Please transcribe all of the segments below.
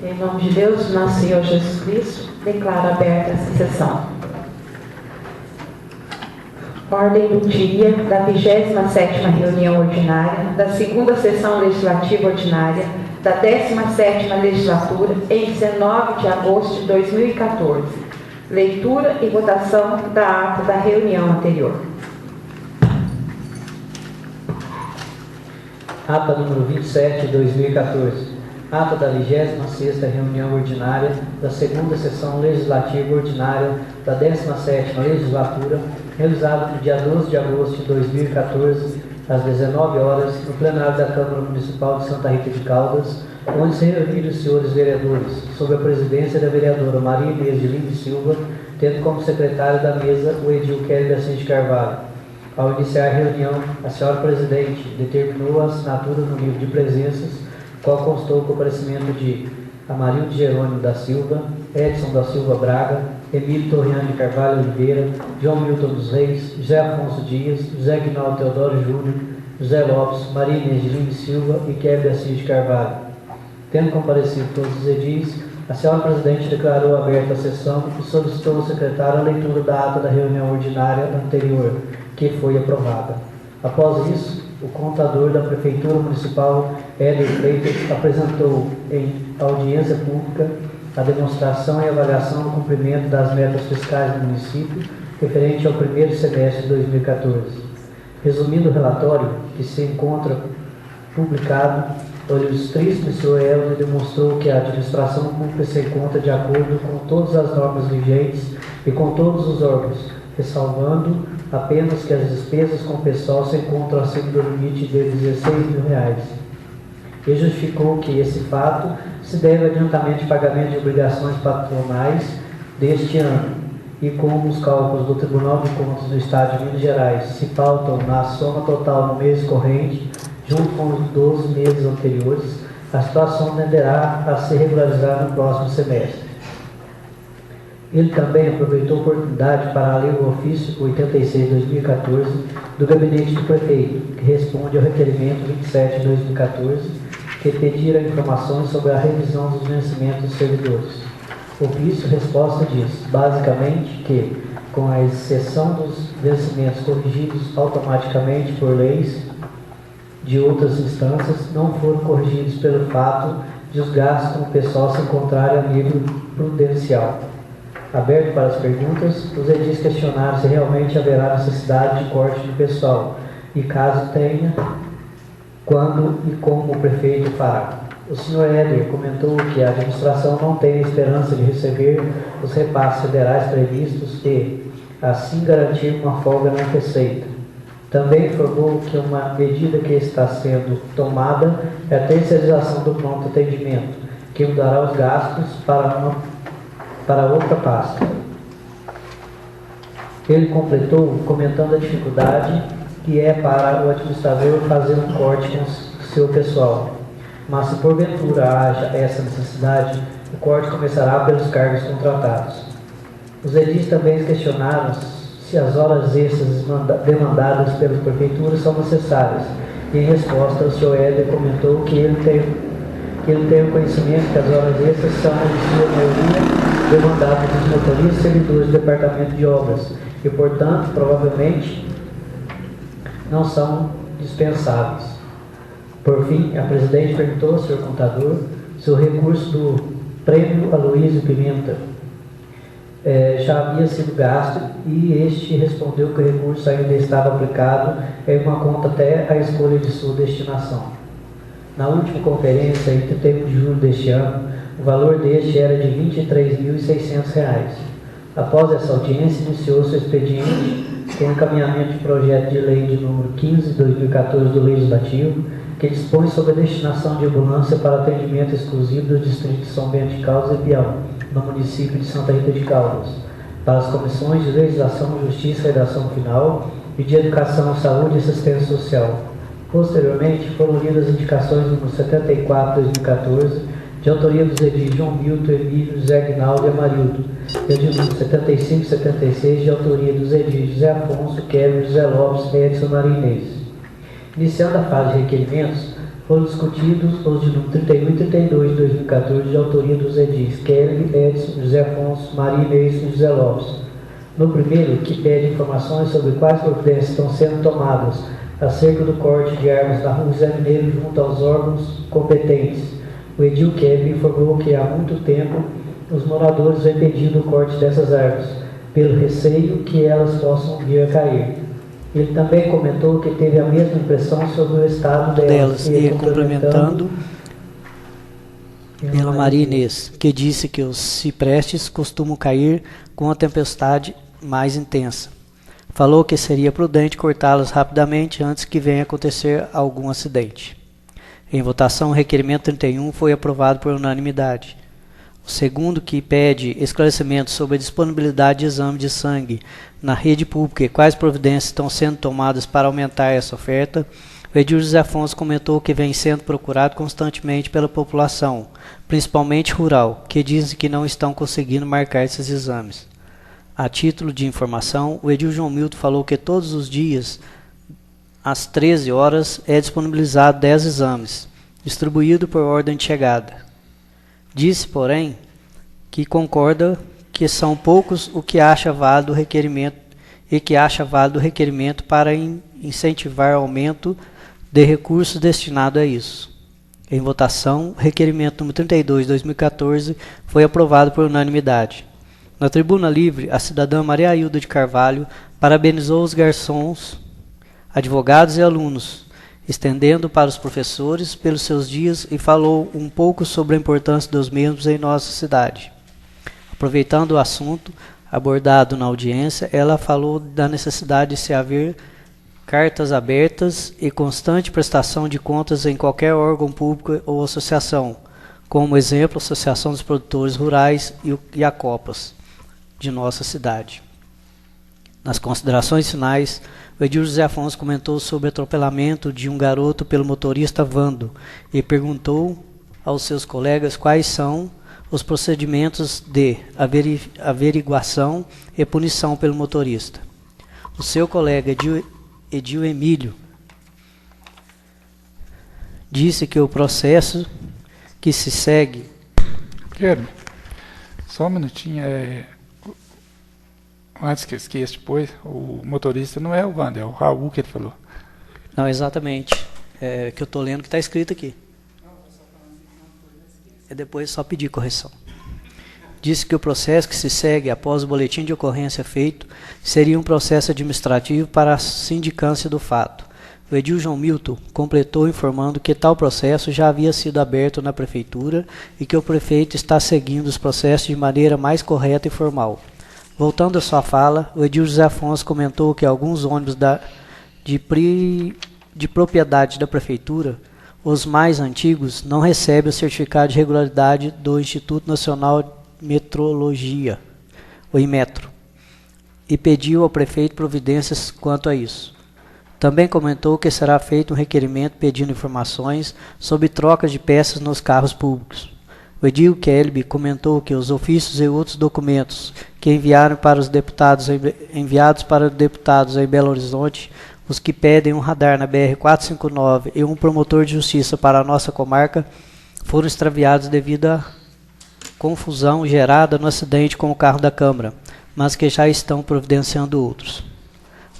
Em nome de Deus, nosso Senhor Jesus Cristo, declaro aberta essa sessão. Ordem do dia da 27ª reunião ordinária, da 2ª sessão legislativa ordinária, da 17ª legislatura, em 19 de agosto de 2014. Leitura e votação da ata da reunião anterior. Ata número 27 de 2014. Ata da 26ª reunião ordinária da 2ª sessão legislativa ordinária da 17ª legislatura, realizada no dia 12 de agosto de 2014, às 19 horas, no plenário da Câmara Municipal de Santa Rita de Caldas, onde se reuniram os senhores vereadores, sob a presidência da vereadora Maria Inês de Lima e Silva, tendo como secretário da mesa o edil Kelly Assis de Carvalho. Ao iniciar a reunião, a senhora presidente determinou a assinatura no livro de presenças, qual constou o comparecimento de Amarildo Jerônimo da Silva, Edson da Silva Braga, Emílio Torriani de Carvalho Oliveira, João Milton dos Reis, José Afonso Dias, José Guinaldo Teodoro Júnior, José Lopes, Maria Inês de Lima e Silva e Kelly Assis de Carvalho. Tendo comparecido todos os edis, a senhora presidente declarou aberta a sessão e solicitou ao secretário a leitura da ata da reunião ordinária anterior, que foi aprovada. Após isso, o contador da Prefeitura Municipal, Éder Freitas, apresentou em audiência pública a demonstração e avaliação do cumprimento das metas fiscais do município referente ao primeiro semestre de 2014. Resumindo o relatório, que se encontra publicado, o ilustríssimo senhor Helder demonstrou que a administração pública se encontra de acordo com todas as normas vigentes e com todos os órgãos, ressalvando apenas que as despesas com o pessoal se encontram acima do limite de R$16.000. E justificou que esse fato se deve ao adiantamento de pagamento de obrigações patronais deste ano, e como os cálculos do Tribunal de Contas do Estado de Minas Gerais se pautam na soma total no mês corrente, junto com os 12 meses anteriores, a situação tenderá a se regularizar no próximo semestre. Ele também aproveitou a oportunidade para ler o ofício 86/2014 do Gabinete do Prefeito, que responde ao requerimento 27/2014, que pedira informações sobre a revisão dos vencimentos dos servidores. O ofício resposta diz, basicamente, que, com a exceção dos vencimentos corrigidos automaticamente por leis de outras instâncias, não foram corrigidos pelo fato de os gastos com o pessoal se encontrarem a nível prudencial. Aberto para as perguntas, os edis questionaram se realmente haverá necessidade de corte do pessoal e, caso tenha, quando e como o prefeito fará. O senhor Éder comentou que a administração não tem a esperança de receber os repasses federais previstos e, assim, garantir uma folga na receita. Também informou que uma medida que está sendo tomada é a terceirização do pronto atendimento, que mudará os gastos para outra pasta. Ele completou comentando a dificuldade que é para o administrador fazer um corte com seu pessoal. Mas se porventura haja essa necessidade, o corte começará pelos cargos contratados. Os edis também questionaram se as horas extras demandadas pelas prefeituras são necessárias. E em resposta, o senhor Éder comentou que ele tem o conhecimento que as horas extras são, em sua maioria, demandadas dos motoristas e servidores do Departamento de Obras e, portanto, provavelmente não são dispensáveis. Por fim, a presidente perguntou ao senhor contador se o recurso do prêmio Aloysio Pimenta já havia sido gasto e este respondeu que o recurso ainda estava aplicado em uma conta até a escolha de sua destinação. Na última conferência, em 31 de julho deste ano, o valor deste era de R$ 23.600. Após essa audiência, iniciou-se o expediente com o encaminhamento de projeto de lei de número 15/2014 do Legislativo, que dispõe sobre a destinação de ambulância para atendimento exclusivo dos distritos de São Bento de Caldas e Piau, no município de Santa Rita de Caldas, para as comissões de Legislação, Justiça e Redação Final e de Educação, Saúde e Assistência Social. Posteriormente, foram lidas as indicações número 74/2014, de autoria dos edis João Milton, Emílio, José Guinaldo e Amarildo, e a de número 75/76, de autoria dos edis José Afonso, Kevin, José Lopes, Edson e Maria Inês. Iniciando a fase de requerimentos, Foram discutidos os de número 31 e 32 de 2014, de autoria dos edis Kelly, Edson, José Afonso, Maria Inês e José Lopes. No primeiro, que pede informações sobre quais providências estão sendo tomadas acerca do corte de árvores na rua José Mineiro junto aos órgãos competentes. O edil Kelly informou que há muito tempo os moradores vêm pedindo o corte dessas árvores, pelo receio que elas possam vir a cair. Ele também comentou que teve a mesma impressão sobre o estado delas e complementando pela Maria Inês, que disse que os ciprestes costumam cair com a tempestade mais intensa. Falou que seria prudente cortá-las rapidamente antes que venha acontecer algum acidente. Em votação, o requerimento 31 foi aprovado por unanimidade. O segundo, que pede esclarecimentos sobre a disponibilidade de exame de sangue na rede pública e quais providências estão sendo tomadas para aumentar essa oferta, o edil José Afonso comentou que vem sendo procurado constantemente pela população, principalmente rural, que dizem que não estão conseguindo marcar esses exames. A título de informação, o edil João Milton falou que todos os dias, às 13 horas, é disponibilizado 10 exames, distribuído por ordem de chegada. Disse, porém, que concorda que são poucos o que acha válido o requerimento e que acha válido o requerimento para incentivar aumento de recursos destinados a isso. Em votação, o requerimento número 32 de 2014 foi aprovado por unanimidade. Na tribuna livre, a cidadã Maria Hilda de Carvalho parabenizou os garçons, advogados e alunos, estendendo para os professores pelos seus dias e falou um pouco sobre a importância dos mesmos em nossa cidade. Aproveitando o assunto abordado na audiência, ela falou da necessidade de se haver cartas abertas e constante prestação de contas em qualquer órgão público ou associação, como exemplo, a Associação dos Produtores Rurais e a Copas de nossa cidade. Nas considerações finais, o edil José Afonso comentou sobre o atropelamento de um garoto pelo motorista Vando e perguntou aos seus colegas quais são os procedimentos de averiguação e punição pelo motorista. O seu colega edil Emílio disse que o processo que se segue... Guilherme, só um minutinho. Antes que eu esqueça, depois, o motorista não é o Wander, é o Raul que ele falou. Não, exatamente. É que eu estou lendo que está escrito aqui. É depois só pedir correção. Disse que o processo que se segue após o boletim de ocorrência feito seria um processo administrativo para a sindicância do fato. O edil João Milton completou informando que tal processo já havia sido aberto na prefeitura e que o prefeito está seguindo os processos de maneira mais correta e formal. Voltando à sua fala, o edil José Afonso comentou que alguns ônibus de propriedade da prefeitura, os mais antigos, não recebem o certificado de regularidade do Instituto Nacional de Metrologia, o IMETRO, e pediu ao prefeito providências quanto a isso. Também comentou que será feito um requerimento pedindo informações sobre trocas de peças nos carros públicos. O edil Kelby comentou que os ofícios e outros documentos que enviados para os deputados em Belo Horizonte, os que pedem um radar na BR-459 e um promotor de justiça para a nossa comarca, foram extraviados devido à confusão gerada no acidente com o carro da Câmara, mas que já estão providenciando outros.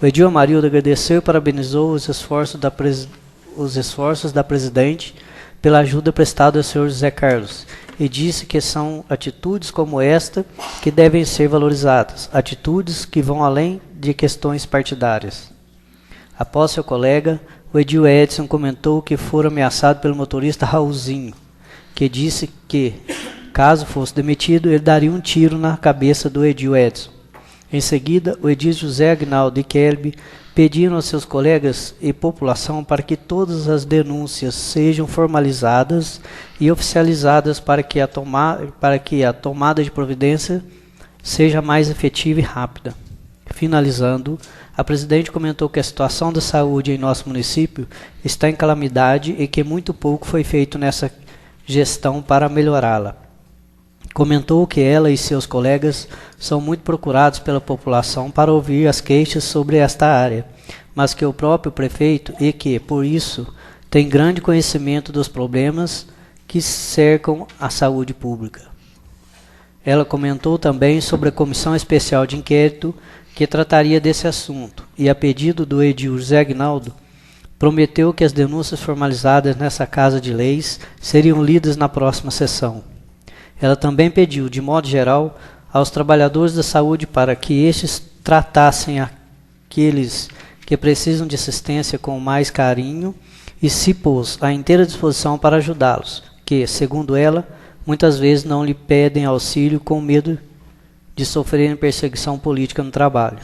O edil Amarildo agradeceu e parabenizou os esforços da presidente pela ajuda prestada ao senhor José Carlos e disse que são atitudes como esta que devem ser valorizadas, atitudes que vão além de questões partidárias. Após seu colega, o edil Edson comentou que fora ameaçado pelo motorista Raulzinho, que disse que, caso fosse demitido, ele daria um tiro na cabeça do edil Edson. Em seguida, o edil José Agnaldo e Kelby pediram aos seus colegas e população para que todas as denúncias sejam formalizadas e oficializadas para que a tomada de providência seja mais efetiva e rápida. Finalizando, a presidente comentou que a situação da saúde em nosso município está em calamidade e que muito pouco foi feito nessa gestão para melhorá-la. Comentou que ela e seus colegas são muito procurados pela população para ouvir as queixas sobre esta área, mas que o próprio prefeito e que, por isso, tem grande conhecimento dos problemas que cercam a saúde pública. Ela comentou também sobre a comissão especial de inquérito que trataria desse assunto e, a pedido do edil José Aguinaldo, prometeu que as denúncias formalizadas nessa Casa de Leis seriam lidas na próxima sessão. Ela também pediu, de modo geral, aos trabalhadores da saúde para que estes tratassem aqueles que precisam de assistência com mais carinho e se pôs à inteira disposição para ajudá-los, que, segundo ela, muitas vezes não lhe pedem auxílio com medo de sofrerem perseguição política no trabalho.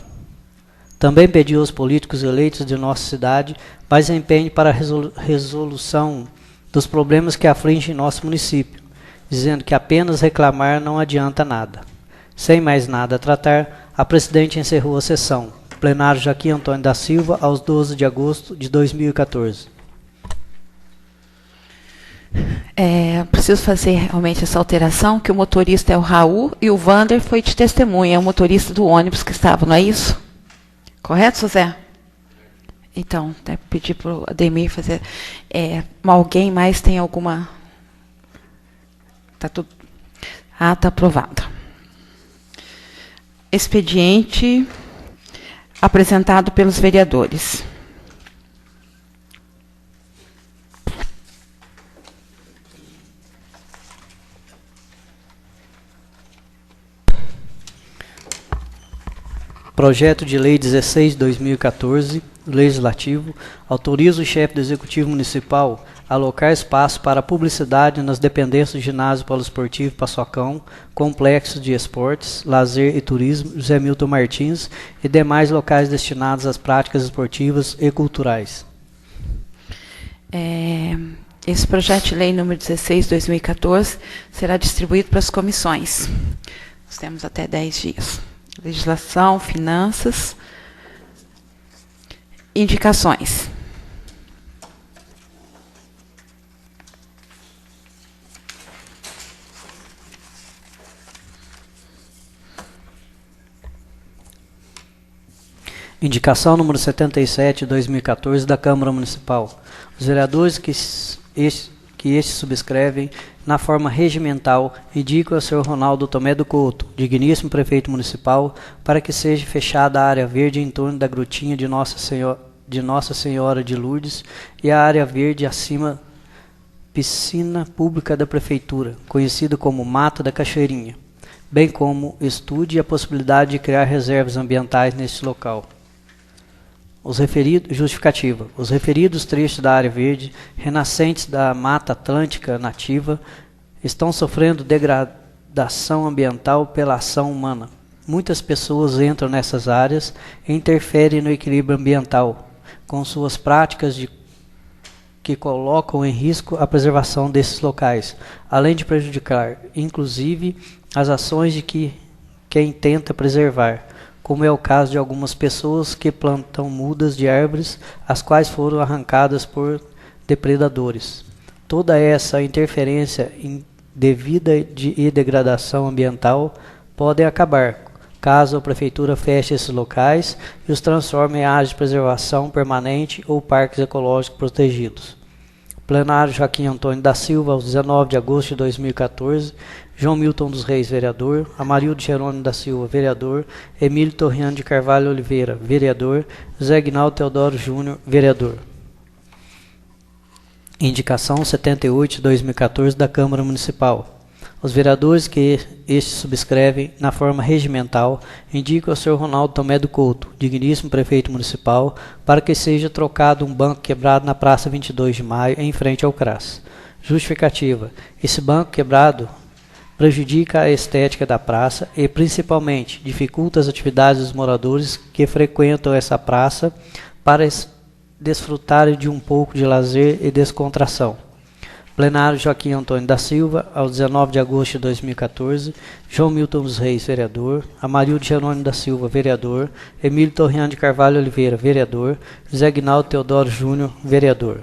Também pediu aos políticos eleitos de nossa cidade mais empenho para a resolução dos problemas que afligem nosso município, dizendo que apenas reclamar não adianta nada. Sem mais nada a tratar, a presidente encerrou a sessão. Plenário Joaquim Antônio da Silva, aos 12 de agosto de 2014. Preciso fazer realmente essa alteração, que o motorista é o Raul e o Vander foi de testemunha, é o motorista do ônibus que estava, não é isso? Correto, José? Então, pedir para o Ademir fazer. Alguém mais tem alguma... Está tudo... está aprovado. Expediente apresentado pelos vereadores. Projeto de Lei 16/2014, Legislativo, autoriza o chefe do Executivo Municipal a alocar espaço para publicidade nas dependências do Ginásio Poliesportivo Paçocão, complexos de esportes, lazer e turismo, José Milton Martins e demais locais destinados às práticas esportivas e culturais. Esse projeto de lei número 16/2014 será distribuído para as comissões. Nós temos até 10 dias. Legislação, finanças, indicações. Indicação número 77/2014 da Câmara Municipal. Os vereadores que este subscrevem na forma regimental, indico ao Sr. Ronaldo Tomé do Couto, digníssimo prefeito municipal, para que seja fechada a área verde em torno da grutinha de Nossa Senhora de Lourdes e a área verde acima piscina pública da prefeitura, conhecida como Mata da Cachoeirinha, bem como estude a possibilidade de criar reservas ambientais neste local. Justificativa. Os referidos trechos da área verde, renascentes da Mata Atlântica nativa, estão sofrendo degradação ambiental pela ação humana. Muitas pessoas entram nessas áreas e interferem no equilíbrio ambiental, com suas práticas que colocam em risco a preservação desses locais, além de prejudicar, inclusive, as ações de quem tenta preservar, como é o caso de algumas pessoas que plantam mudas de árvores, as quais foram arrancadas por depredadores. Toda essa interferência indevida e degradação ambiental podem acabar, caso a Prefeitura feche esses locais e os transforme em áreas de preservação permanente ou parques ecológicos protegidos. Plenário Joaquim Antônio da Silva, aos 19 de agosto de 2014, João Milton dos Reis, vereador, Amarildo Jerônimo da Silva, vereador, Emílio Torriano de Carvalho Oliveira, vereador, José Aguinaldo Teodoro Júnior, vereador. Indicação 78/2014 da Câmara Municipal. Os vereadores que este subscrevem na forma regimental indicam ao Sr. Ronaldo Tomé do Couto, digníssimo prefeito municipal, para que seja trocado um banco quebrado na Praça 22 de Maio, em frente ao CRAS. Justificativa. Esse banco quebrado prejudica a estética da praça e, principalmente, dificulta as atividades dos moradores que frequentam essa praça para desfrutarem de um pouco de lazer e descontração. Plenário Joaquim Antônio da Silva, aos 19 de agosto de 2014, João Milton dos Reis, vereador, Amarildo Jerônimo da Silva, vereador, Emílio Torriano de Carvalho Oliveira, vereador, José Aguinaldo Teodoro Júnior, vereador.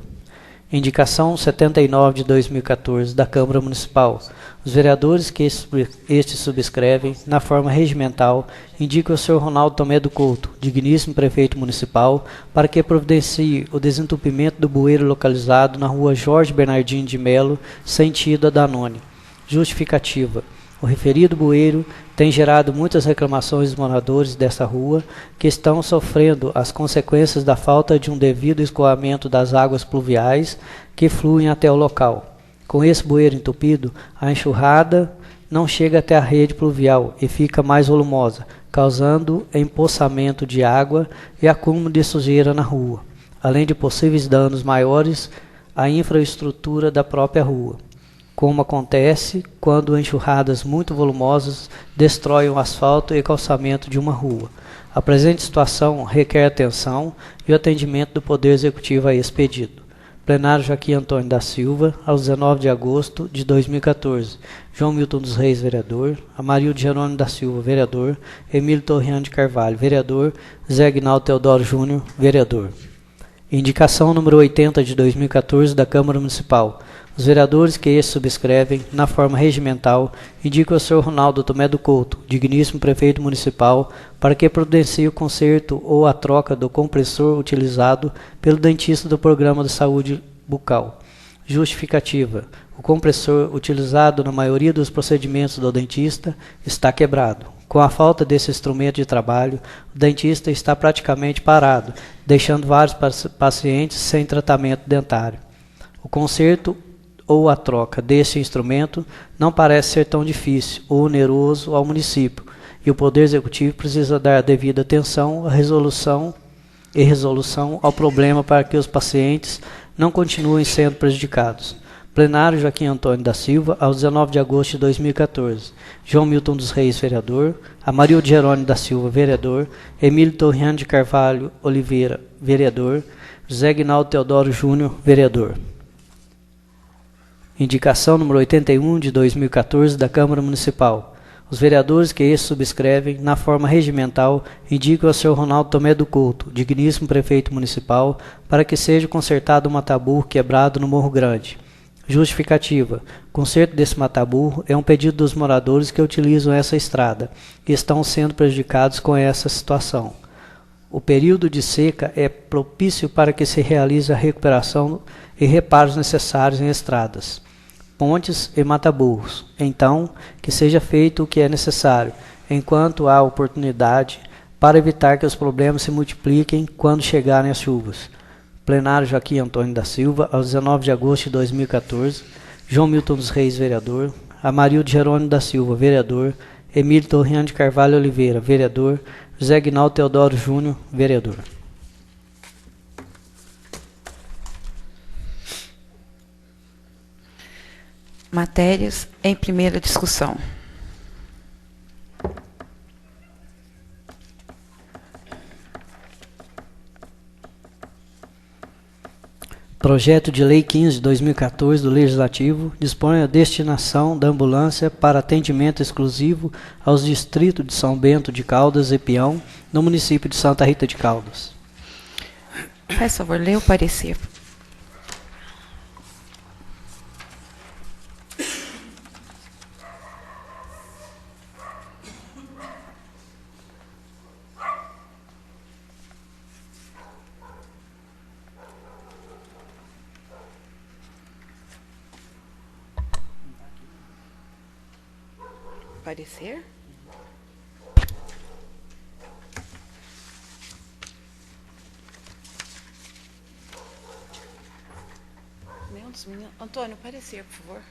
Indicação 79/2014 da Câmara Municipal. Os vereadores que este subscrevem, na forma regimental, indicam ao Sr. Ronaldo Tomé do Couto, digníssimo prefeito municipal, para que providencie o desentupimento do bueiro localizado na rua Jorge Bernardino de Melo, sentido a Danone. Justificativa. O referido bueiro tem gerado muitas reclamações dos moradores desta rua, que estão sofrendo as consequências da falta de um devido escoamento das águas pluviais que fluem até o local. Com esse bueiro entupido, a enxurrada não chega até a rede pluvial e fica mais volumosa, causando empoçamento de água e acúmulo de sujeira na rua, além de possíveis danos maiores à infraestrutura da própria rua, como acontece quando enxurradas muito volumosas destroem o asfalto e calçamento de uma rua. A presente situação requer atenção e o atendimento do Poder Executivo a esse pedido. Plenário Joaquim Antônio da Silva, aos 19 de agosto de 2014. João Milton dos Reis, vereador. Amarildo Jerônimo da Silva, vereador. Emílio Torriano de Carvalho, vereador. Zé Aguinaldo Teodoro Júnior, vereador. Indicação número 80 de 2014 da Câmara Municipal. Os vereadores que este subscrevem, na forma regimental, indicam ao Sr. Ronaldo Tomé do Couto, digníssimo prefeito municipal, para que providencie o conserto ou a troca do compressor utilizado pelo dentista do Programa de Saúde Bucal. Justificativa. O compressor utilizado na maioria dos procedimentos do dentista está quebrado. Com a falta desse instrumento de trabalho, o dentista está praticamente parado, deixando vários pacientes sem tratamento dentário. O conserto ou a troca deste instrumento não parece ser tão difícil ou oneroso ao município, e o Poder Executivo precisa dar a devida atenção à resolução ao problema para que os pacientes não continuem sendo prejudicados. Plenário Joaquim Antônio da Silva, aos 19 de agosto de 2014. João Milton dos Reis, vereador. Amarildo Jerônimo da Silva, vereador. Emílio Torriano de Carvalho Oliveira, vereador. José Aguinaldo Teodoro Júnior, vereador. Indicação número 81 de 2014 da Câmara Municipal. Os vereadores que este subscrevem, na forma regimental, indicam ao Sr. Ronaldo Tomé do Couto, digníssimo prefeito municipal, para que seja consertado o mataburro quebrado no Morro Grande. Justificativa. O conserto desse mataburro é um pedido dos moradores que utilizam essa estrada e estão sendo prejudicados com essa situação. O período de seca é propício para que se realize a recuperação e reparos necessários em estradas, pontes e mataburros. Então, que seja feito o que é necessário, enquanto há oportunidade, para evitar que os problemas se multipliquem quando chegarem as chuvas. Plenário Joaquim Antônio da Silva, aos 19 de agosto de 2014. João Milton dos Reis, vereador. Amarildo Jerônimo da Silva, vereador. Emílio Torriano de Carvalho Oliveira, vereador. José Aguinaldo Teodoro Júnior, vereador. Matérias em primeira discussão. Projeto de Lei 15 de 2014 do Legislativo dispõe a destinação da ambulância para atendimento exclusivo aos distritos de São Bento de Caldas e Peão, no município de Santa Rita de Caldas. Faz favor, lê o parecer. Parecer? Meu Deus, menino. Antônio, parecer, por favor.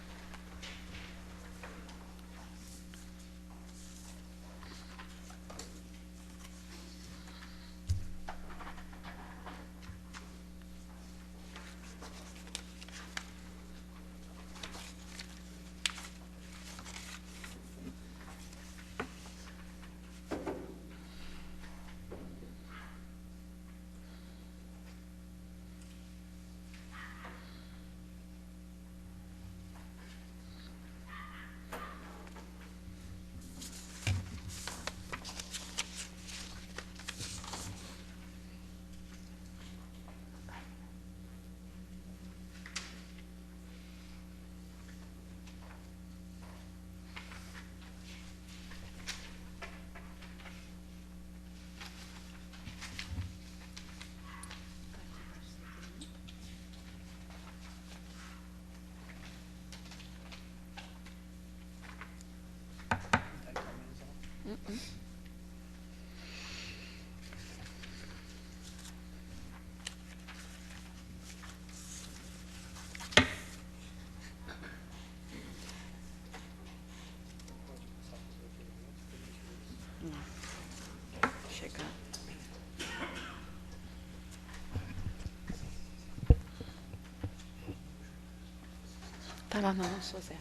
Está lá não, José.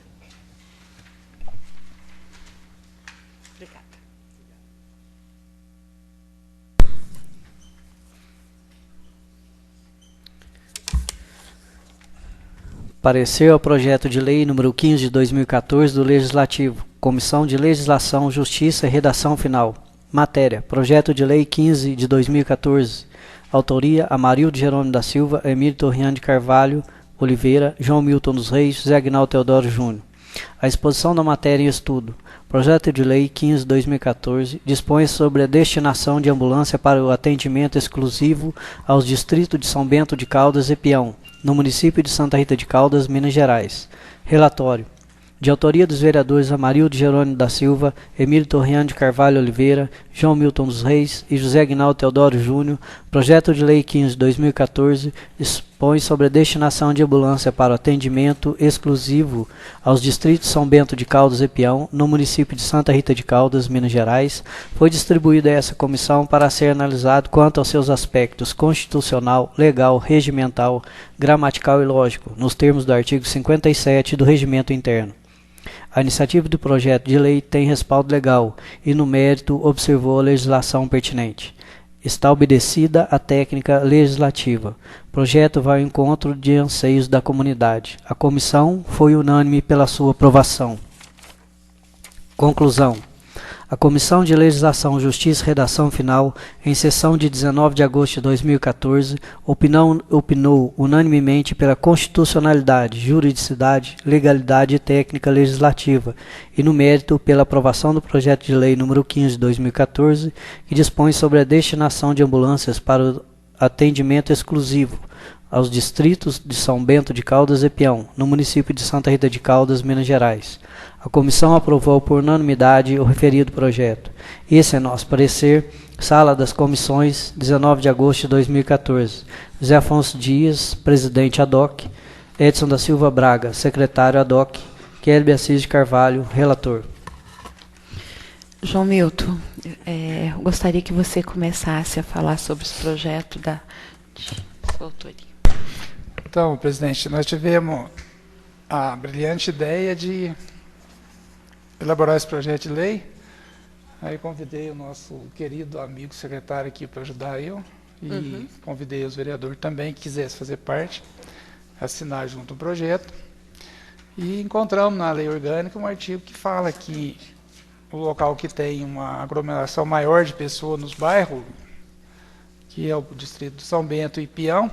Obrigada. Parecer ao projeto de lei número 15 de 2014 do Legislativo. Comissão de Legislação, Justiça e Redação Final. Matéria: Projeto de Lei 15 de 2014. Autoria: Amarildo Jerônimo da Silva, Emílio Torrian de Carvalho Oliveira, João Milton dos Reis, José Aguinaldo Teodoro Júnior. A exposição da matéria em estudo. Projeto de Lei 15 de 2014 dispõe sobre a destinação de ambulância para o atendimento exclusivo aos distritos de São Bento de Caldas e Peão, no município de Santa Rita de Caldas, Minas Gerais. Relatório. De autoria dos vereadores Amarildo Jerônimo da Silva, Emílio Torrian de Carvalho Oliveira, João Milton dos Reis e José Aguinaldo Teodoro Júnior, projeto de lei 15 de 2014 dispõe sobre a destinação de ambulância para o atendimento exclusivo aos distritos São Bento de Caldas e Peão, no município de Santa Rita de Caldas, Minas Gerais. Foi distribuído a essa comissão para ser analisado quanto aos seus aspectos constitucional, legal, regimental, gramatical e lógico, nos termos do artigo 57 do Regimento Interno. A iniciativa do projeto de lei tem respaldo legal e, no mérito, observou a legislação pertinente. Está obedecida a técnica legislativa. O projeto vai ao encontro de anseios da comunidade. A comissão foi unânime pela sua aprovação. Conclusão. A Comissão de Legislação, Justiça e Redação Final, em sessão de 19 de agosto de 2014, opinou unanimemente pela constitucionalidade, juridicidade, legalidade e técnica legislativa, e no mérito pela aprovação do projeto de lei número 15 de 2014, que dispõe sobre a destinação de ambulâncias para o atendimento exclusivo aos distritos de São Bento de Caldas e Peão, no município de Santa Rita de Caldas, Minas Gerais. A comissão aprovou por unanimidade o referido projeto. Esse é nosso parecer. Sala das Comissões, 19 de agosto de 2014. José Afonso Dias, presidente ad hoc. Edson da Silva Braga, secretário ad hoc. Kelby Assis de Carvalho, relator. João Milton, eu gostaria que você começasse a falar sobre esse projeto de sua autoria. Então, presidente, nós tivemos a brilhante ideia de elaborar esse projeto de lei. Aí convidei o nosso querido amigo secretário aqui para ajudar eu, e convidei os vereadores também, que quisessem fazer parte, assinar junto o projeto. E encontramos na lei orgânica um artigo que fala que o local que tem uma aglomeração maior de pessoas nos bairros, que é o distrito de São Bento e Peão,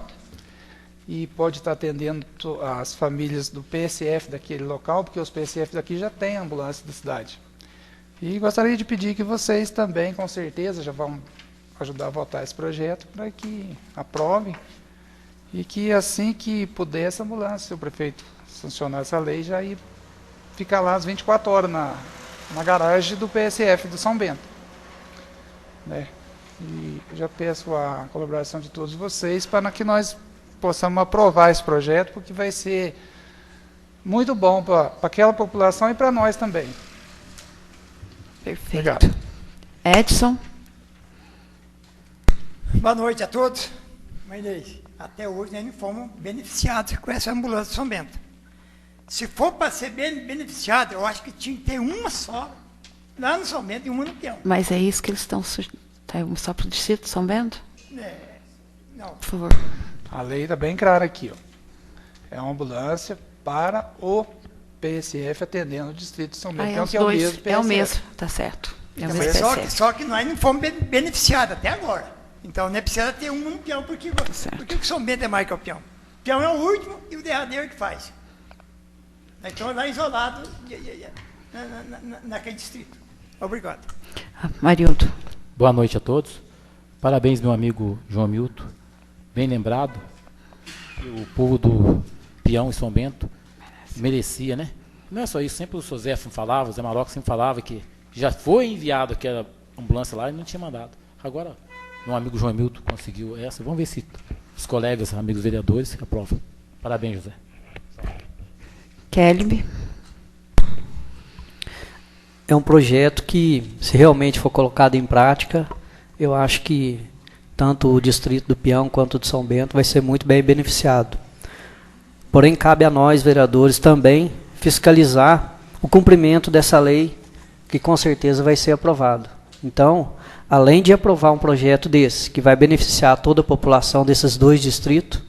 e pode estar atendendo as famílias do PSF daquele local, porque os PSF daqui já têm ambulância da cidade. E gostaria de pedir que vocês também, com certeza, já vão ajudar a votar esse projeto para que aprovem, e que assim que puder essa ambulância, se o prefeito sancionar essa lei, já ir ficar lá às 24 horas na garagem do PSF do São Bento. Né? E já peço a colaboração de todos vocês para que nós possamos aprovar esse projeto, porque vai ser muito bom para aquela população e para nós também. Perfeito. Obrigado. Edson. Boa noite a todos. Mas até hoje nós não fomos beneficiados com essa ambulância de São Bento. Se for para ser beneficiado, eu acho que tinha que ter uma só lá no São Bento e uma no Peão. Mas é isso que eles estão... Tá só para o distrito de São Bento? Não. Por favor. A lei está bem clara aqui. Ó. É uma ambulância para o PSF atendendo o distrito de São Bento, É os que é o dois. mesmo PSF. É o mesmo, tá certo. É o mesmo PSF. Só que nós não fomos beneficiados até agora. Então, não precisa ter um no Peão, porque o São Bento é mais que o Peão. O Peão é o último e o derradeiro que faz. Então, lá isolado naquele distrito. Obrigado. Marildo. Boa noite a todos. Parabéns, meu amigo João Milton. Bem lembrado. O povo do Peão e São Bento merecia, né? Não é só isso. Sempre o José falava, o Zé Maroca sempre falava que já foi enviado aquela ambulância lá e não tinha mandado. Agora, meu amigo João Milton conseguiu essa. Vamos ver se os colegas, amigos vereadores, aprovam. Parabéns, José. Kelby. É um projeto que, se realmente for colocado em prática, eu acho que tanto o distrito do Peão quanto o de São Bento vai ser muito bem beneficiado. Porém, cabe a nós, vereadores, também fiscalizar o cumprimento dessa lei, que com certeza vai ser aprovado. Então, além de aprovar um projeto desse, que vai beneficiar toda a população desses 2 distritos,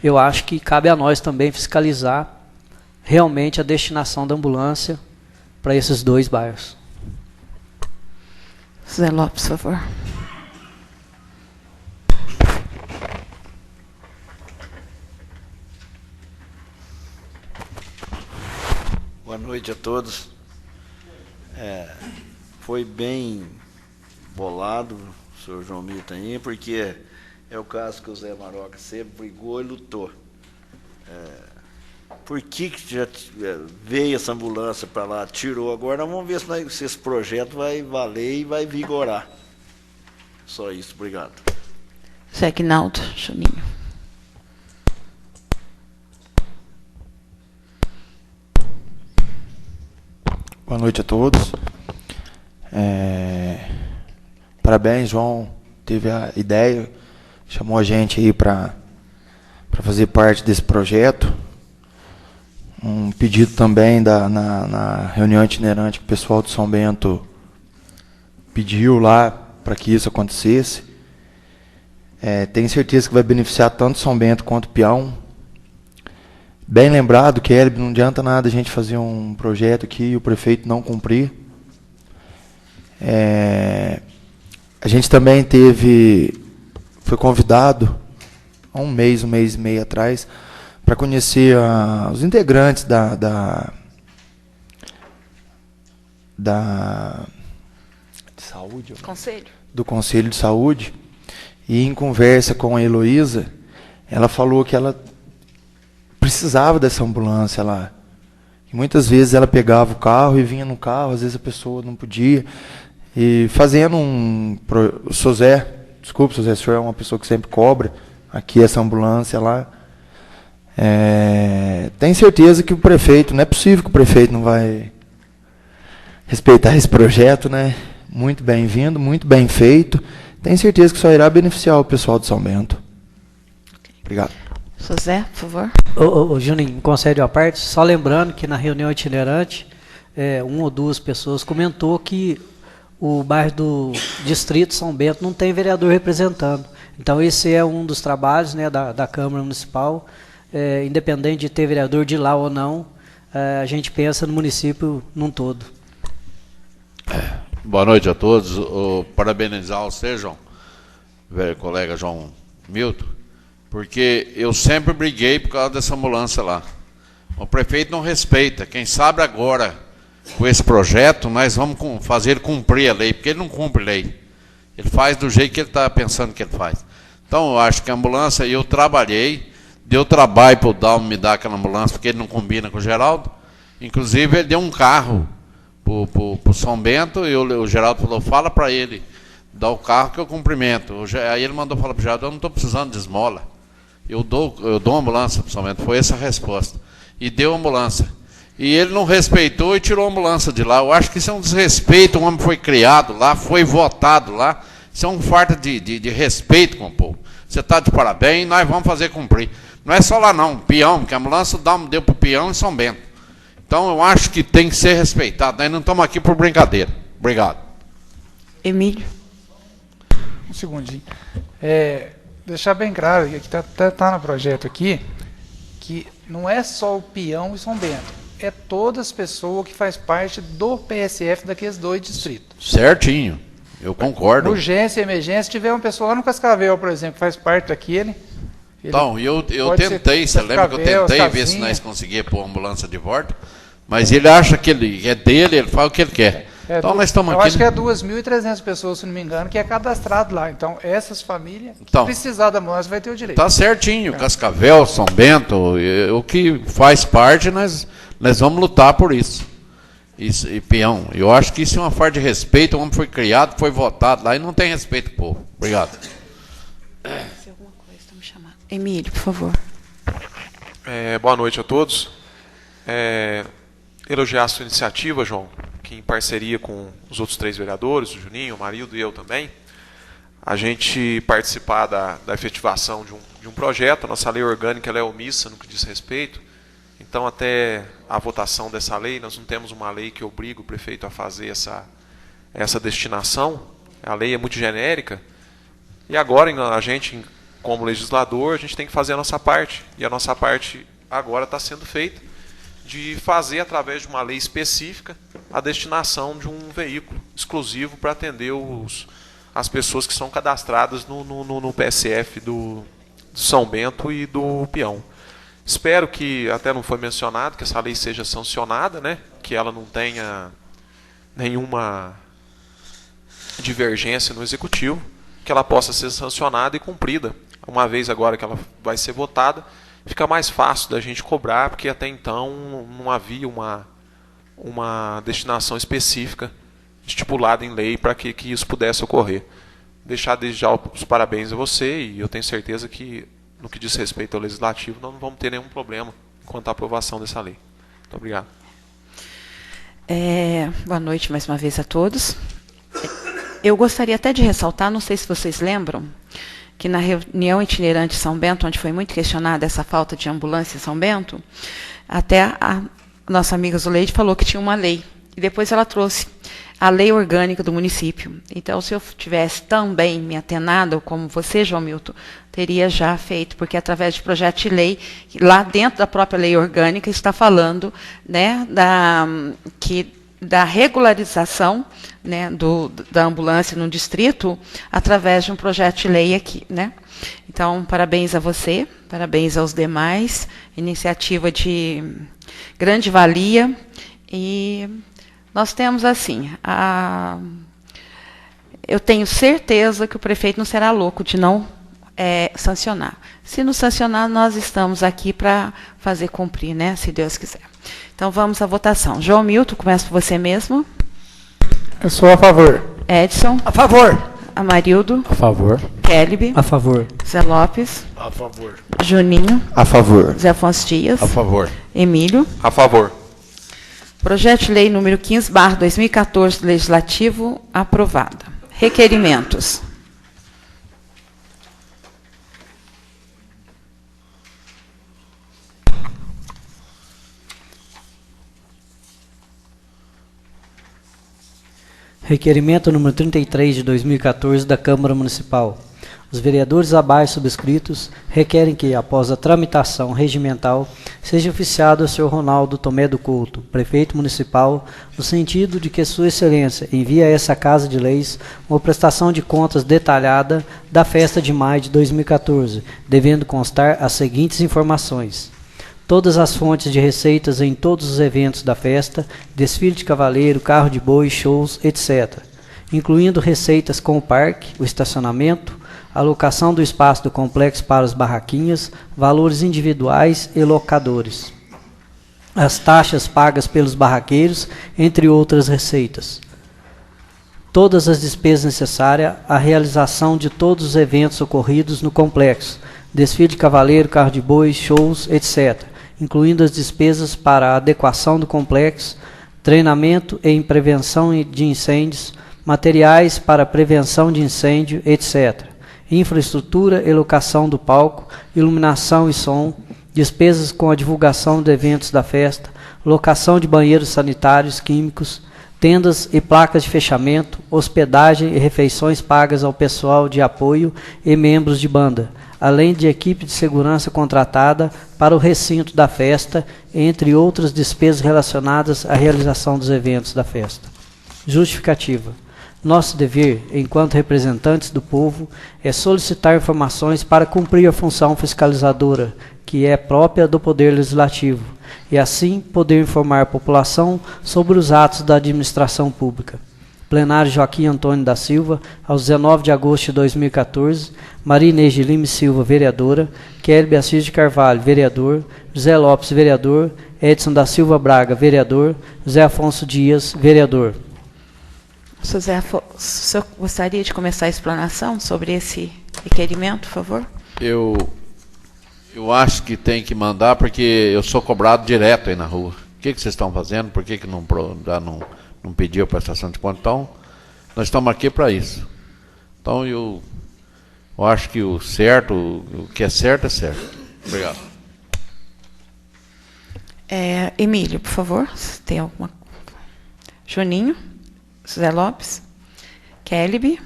eu acho que cabe a nós também fiscalizar realmente a destinação da ambulância para esses 2 bairros. José Lopes, por favor. Boa noite a todos. Foi bem bolado o senhor João Milton aí, porque é o caso que o Zé Maroca sempre brigou e lutou. Por que já veio essa ambulância para lá, tirou agora? Vamos ver se esse projeto vai valer e vai vigorar. Só isso, obrigado. Zé Aguinaldo, Juninho. Boa noite a todos. Parabéns, João. Teve a ideia, chamou a gente aí para fazer parte desse projeto. Um pedido também na reunião itinerante que o pessoal de São Bento pediu lá para que isso acontecesse. Tenho certeza que vai beneficiar tanto São Bento quanto Peão. Bem lembrado, Kelly, não adianta nada a gente fazer um projeto aqui e o prefeito não cumprir. A gente também foi convidado há um mês e meio atrás, para conhecer os integrantes de saúde, Conselho. do Conselho de Saúde, e em conversa com a Heloísa, ela falou que ela precisava dessa ambulância lá. E muitas vezes ela pegava o carro e vinha no carro, às vezes a pessoa não podia. E fazendo o Sozé, desculpe, Sozé, o senhor é uma pessoa que sempre cobra aqui essa ambulância lá. Tenho certeza que o prefeito, não é possível que o prefeito não vai respeitar esse projeto, né? Muito bem-vindo, muito bem feito. Tenho certeza que só irá beneficiar o pessoal de São Bento. Obrigado. José, por favor. Ô, Juninho, me concede uma parte, só lembrando que na reunião itinerante, 1 ou 2 pessoas comentou que o bairro do Distrito São Bento não tem vereador representando. Então, esse é um dos trabalhos, né, da Câmara Municipal. Independente de ter vereador de lá ou não, a gente pensa no município num todo. Boa noite a todos. Parabenizar você, João, velho colega João Milton, porque eu sempre briguei por causa dessa ambulância lá. O prefeito não respeita. Quem sabe agora, com esse projeto, nós vamos fazer cumprir a lei, porque ele não cumpre lei. Ele faz do jeito que ele está pensando que ele faz. Então, eu acho que a ambulância, eu trabalhei, deu trabalho para o Dalmo me dar aquela ambulância, porque ele não combina com o Geraldo. Inclusive, ele deu um carro para o São Bento, e o Geraldo falou, fala para ele, dá o carro que eu cumprimento. Aí ele mandou falar para o Geraldo, eu não estou precisando de esmola. Eu dou ambulância para o São Bento. Foi essa a resposta. E deu ambulância. E ele não respeitou e tirou a ambulância de lá. Eu acho que isso é um desrespeito. Um homem foi criado lá, foi votado lá. Isso é um falta de respeito com o povo. Você está de parabéns, nós vamos fazer cumprir. Não é só lá não, Peão, que a ambulância deu para o Peão e São Bento. Então eu acho que tem que ser respeitado. Nós não estamos aqui por brincadeira. Obrigado. Emílio. Um segundinho. Deixar bem claro, que está no projeto aqui, que não é só o Peão e São Bento. É todas as pessoas que faz parte do PSF daqueles 2 distritos. Certinho, eu concordo. Urgência e emergência, se tiver uma pessoa lá no Cascavel, por exemplo, que faz parte daquele. Então, eu tentei, você lembra que eu tentei ver se nós conseguíamos pôr a ambulância de volta, mas ele acha que ele é dele, ele faz o que ele quer. Então nós estamos aqui. Eu acho que é 2.300 pessoas, se não me engano, que é cadastrado lá. Então, essas famílias, se precisar da ambulância, vai ter o direito. Tá certinho, Cascavel, São Bento, o que faz parte, nós vamos lutar por isso. E Peão, eu acho que isso é uma falta de respeito. O homem foi criado, foi votado lá e não tem respeito com o povo. Obrigado. Emílio, por favor. Boa noite a todos. Elogiar a sua iniciativa, João, que em parceria com os outros 3 vereadores, o Juninho, o Marildo e eu também, a gente participar da efetivação de um projeto. A nossa lei orgânica ela é omissa no que diz respeito. Então, até a votação dessa lei, nós não temos uma lei que obriga o prefeito a fazer essa destinação. A lei é muito genérica. E agora, a gente, como legislador, a gente tem que fazer a nossa parte. E a nossa parte agora está sendo feita de fazer, através de uma lei específica, a destinação de um veículo exclusivo para atender as pessoas que são cadastradas no PSF do São Bento e do Peão. Espero que, até não foi mencionado, que essa lei seja sancionada, né? Que ela não tenha nenhuma divergência no Executivo, que ela possa ser sancionada e cumprida. Uma vez agora que ela vai ser votada, fica mais fácil da gente cobrar, porque até então não havia uma destinação específica estipulada em lei para que isso pudesse ocorrer. Deixar desde já os parabéns a você, e eu tenho certeza que, no que diz respeito ao Legislativo, nós não vamos ter nenhum problema quanto à aprovação dessa lei. Muito obrigado. Boa noite mais uma vez a todos. Eu gostaria até de ressaltar, não sei se vocês lembram, que na reunião itinerante São Bento, onde foi muito questionada essa falta de ambulância em São Bento, até a nossa amiga Zuleide falou que tinha uma lei. E depois ela trouxe a lei orgânica do município. Então, se eu tivesse também me atenado, como você, João Milton, teria já feito, porque através de projeto de lei, lá dentro da própria lei orgânica, está falando, né, da regularização, né, da ambulância no distrito, através de um projeto de lei aqui, né? Então, parabéns a você, parabéns aos demais, iniciativa de grande valia, e nós temos assim, eu tenho certeza que o prefeito não será louco de não sancionar. Se não sancionar, nós estamos aqui para fazer cumprir, né, se Deus quiser. Então, vamos à votação. João Milton, começa por você mesmo. Eu sou a favor. Edson. A favor. Amarildo. A favor. Kelly. A favor. Zé Lopes. A favor. Juninho. A favor. Zé Afonso Dias. A favor. Emílio. A favor. Projeto de lei número 15/2014 legislativo aprovado. Requerimentos. Requerimento número 33 de 2014 da Câmara Municipal. Os vereadores abaixo subscritos requerem que, após a tramitação regimental, seja oficiado ao senhor Ronaldo Tomé do Couto, prefeito municipal, no sentido de que Sua Excelência envie a essa Casa de Leis uma prestação de contas detalhada da festa de maio de 2014, devendo constar as seguintes informações: todas as fontes de receitas em todos os eventos da festa, desfile de cavaleiro, carro de boi, shows, etc., incluindo receitas com o parque, o estacionamento, a alocação do espaço do complexo para as barraquinhas, valores individuais e locadores, as taxas pagas pelos barraqueiros, entre outras receitas. Todas as despesas necessárias à realização de todos os eventos ocorridos no complexo, desfile de cavaleiro, carro de boi, shows, etc., incluindo as despesas para a adequação do complexo, treinamento em prevenção de incêndios, materiais para prevenção de incêndio, etc., infraestrutura e locação do palco, iluminação e som, despesas com a divulgação de eventos da festa, locação de banheiros sanitários químicos, tendas e placas de fechamento, hospedagem e refeições pagas ao pessoal de apoio e membros de banda, além de equipe de segurança contratada para o recinto da festa, entre outras despesas relacionadas à realização dos eventos da festa. Justificativa. Nosso dever, enquanto representantes do povo, é solicitar informações para cumprir a função fiscalizadora, que é própria do Poder Legislativo, e assim poder informar a população sobre os atos da administração pública. Plenário Joaquim Antônio da Silva, aos 19 de agosto de 2014, Maria Inês de Lima Silva, vereadora, Kelly Beatriz de Carvalho, vereador, José Lopes, vereador, Edson da Silva Braga, vereador, José Afonso Dias, vereador. José Afonso, o senhor gostaria de começar a explanação sobre esse requerimento, por favor? Eu acho que tem que mandar, porque eu sou cobrado direto aí na rua. O que vocês estão fazendo? Por que não pediu a prestação de conta? Então, nós estamos aqui para isso. Então, eu Eu acho que o certo, o que é certo, é certo. Obrigado. Emílio, por favor, se tem alguma... Juninho, José Lopes, Kelly.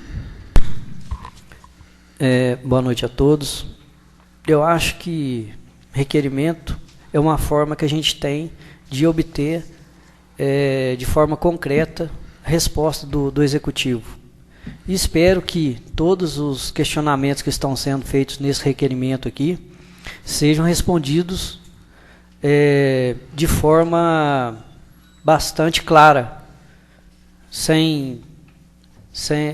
Boa noite a todos. Eu acho que requerimento é uma forma que a gente tem de obter, de forma concreta, a resposta do Executivo. E espero que todos os questionamentos que estão sendo feitos nesse requerimento aqui sejam respondidos de forma bastante clara,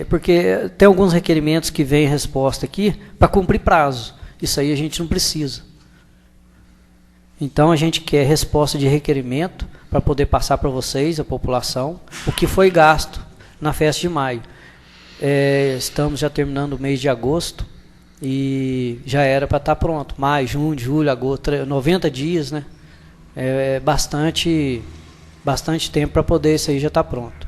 porque tem alguns requerimentos que vêm resposta aqui para cumprir prazo. Isso aí a gente não precisa. Então a gente quer resposta de requerimento para poder passar para vocês, a população, o que foi gasto na festa de maio. Estamos já terminando o mês de agosto e já era para estar pronto. Maio, junho, julho, agosto, 90 dias, né? Bastante tempo para poder isso aí já estar pronto.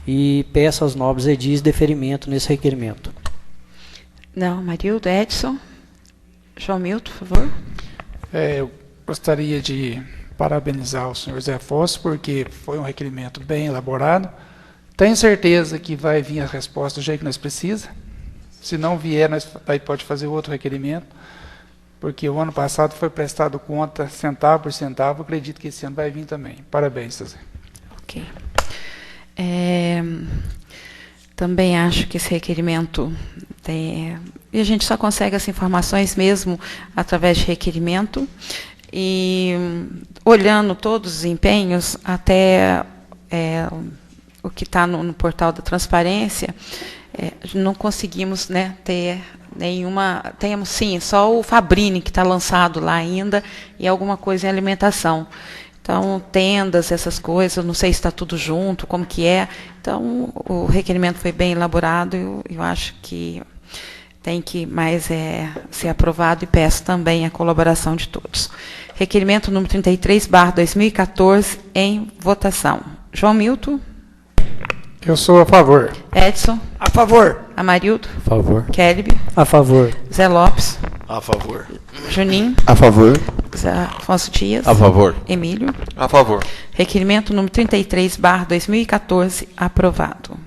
E peço aos nobres edis deferimento nesse requerimento. Não, Marildo, Edson, João Milton, por favor. Eu gostaria de parabenizar o senhor Zé Fosso, porque foi um requerimento bem elaborado. Tenho certeza que vai vir a resposta do jeito que nós precisamos. Se não vier, nós aí pode fazer outro requerimento, porque o ano passado foi prestado conta centavo por centavo. Acredito que esse ano vai vir também. Parabéns, Zé. Ok. Também acho que esse requerimento e a gente só consegue as informações mesmo através de requerimento, e olhando todos os empenhos, até o que está no portal da transparência, não conseguimos, né, ter nenhuma... Temos, sim, só o Fabrini, que está lançado lá ainda, e alguma coisa em alimentação. Então, tendas, essas coisas, não sei se está tudo junto, como que é. Então, o requerimento foi bem elaborado, eu acho que tem que mais ser aprovado, e peço também a colaboração de todos. Requerimento número 33/2014, em votação. João Milton. Eu sou a favor. Edson. A favor. Amarildo. A favor. Kelly. A favor. Zé Lopes. A favor. Juninho. A favor. Zé Afonso Dias. A favor. Emílio. A favor. Requerimento número 33/2014, aprovado.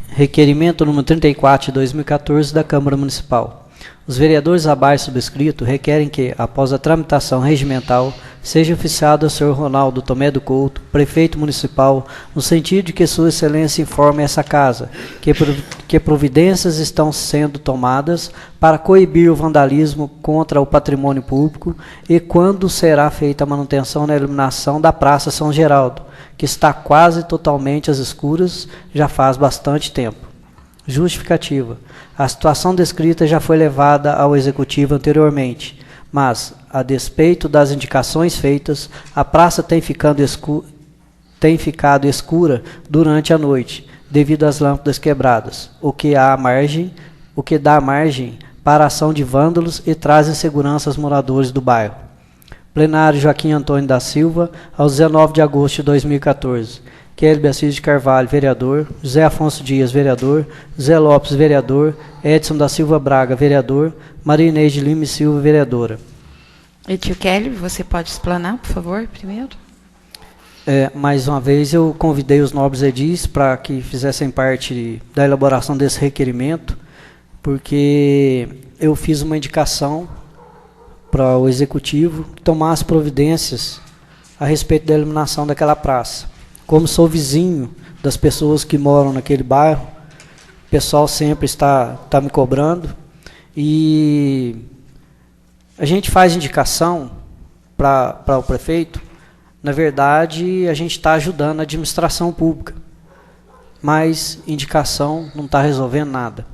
Requerimento número 34 de 2014 da Câmara Municipal. Os vereadores abaixo subscrito requerem que, após a tramitação regimental, seja oficiado ao senhor Ronaldo Tomé do Couto, prefeito municipal, no sentido de que Sua Excelência informe essa Casa que providências estão sendo tomadas para coibir o vandalismo contra o patrimônio público e quando será feita a manutenção na iluminação da Praça São Geraldo, que está quase totalmente às escuras já faz bastante tempo. Justificativa. A situação descrita já foi levada ao Executivo anteriormente, mas, a despeito das indicações feitas, a praça tem ficado escura durante a noite, devido às lâmpadas quebradas, o que dá margem para a ação de vândalos e traz insegurança aos moradores do bairro. Plenário Joaquim Antônio da Silva, aos 19 de agosto de 2014. Kelly Assis de Carvalho, vereador. José Afonso Dias, vereador. Zé Lopes, vereador. Edson da Silva Braga, vereador. Maria Inês de Lima e Silva, vereadora. E tio Kelly, você pode explanar, por favor, primeiro? Mais uma vez, eu convidei os nobres edis para que fizessem parte da elaboração desse requerimento, porque eu fiz uma indicação para o Executivo que tomasse providências a respeito da iluminação daquela praça. Como sou vizinho das pessoas que moram naquele bairro, o pessoal sempre está me cobrando, e a gente faz indicação para o prefeito. Na verdade, a gente está ajudando a administração pública, mas indicação não está resolvendo nada.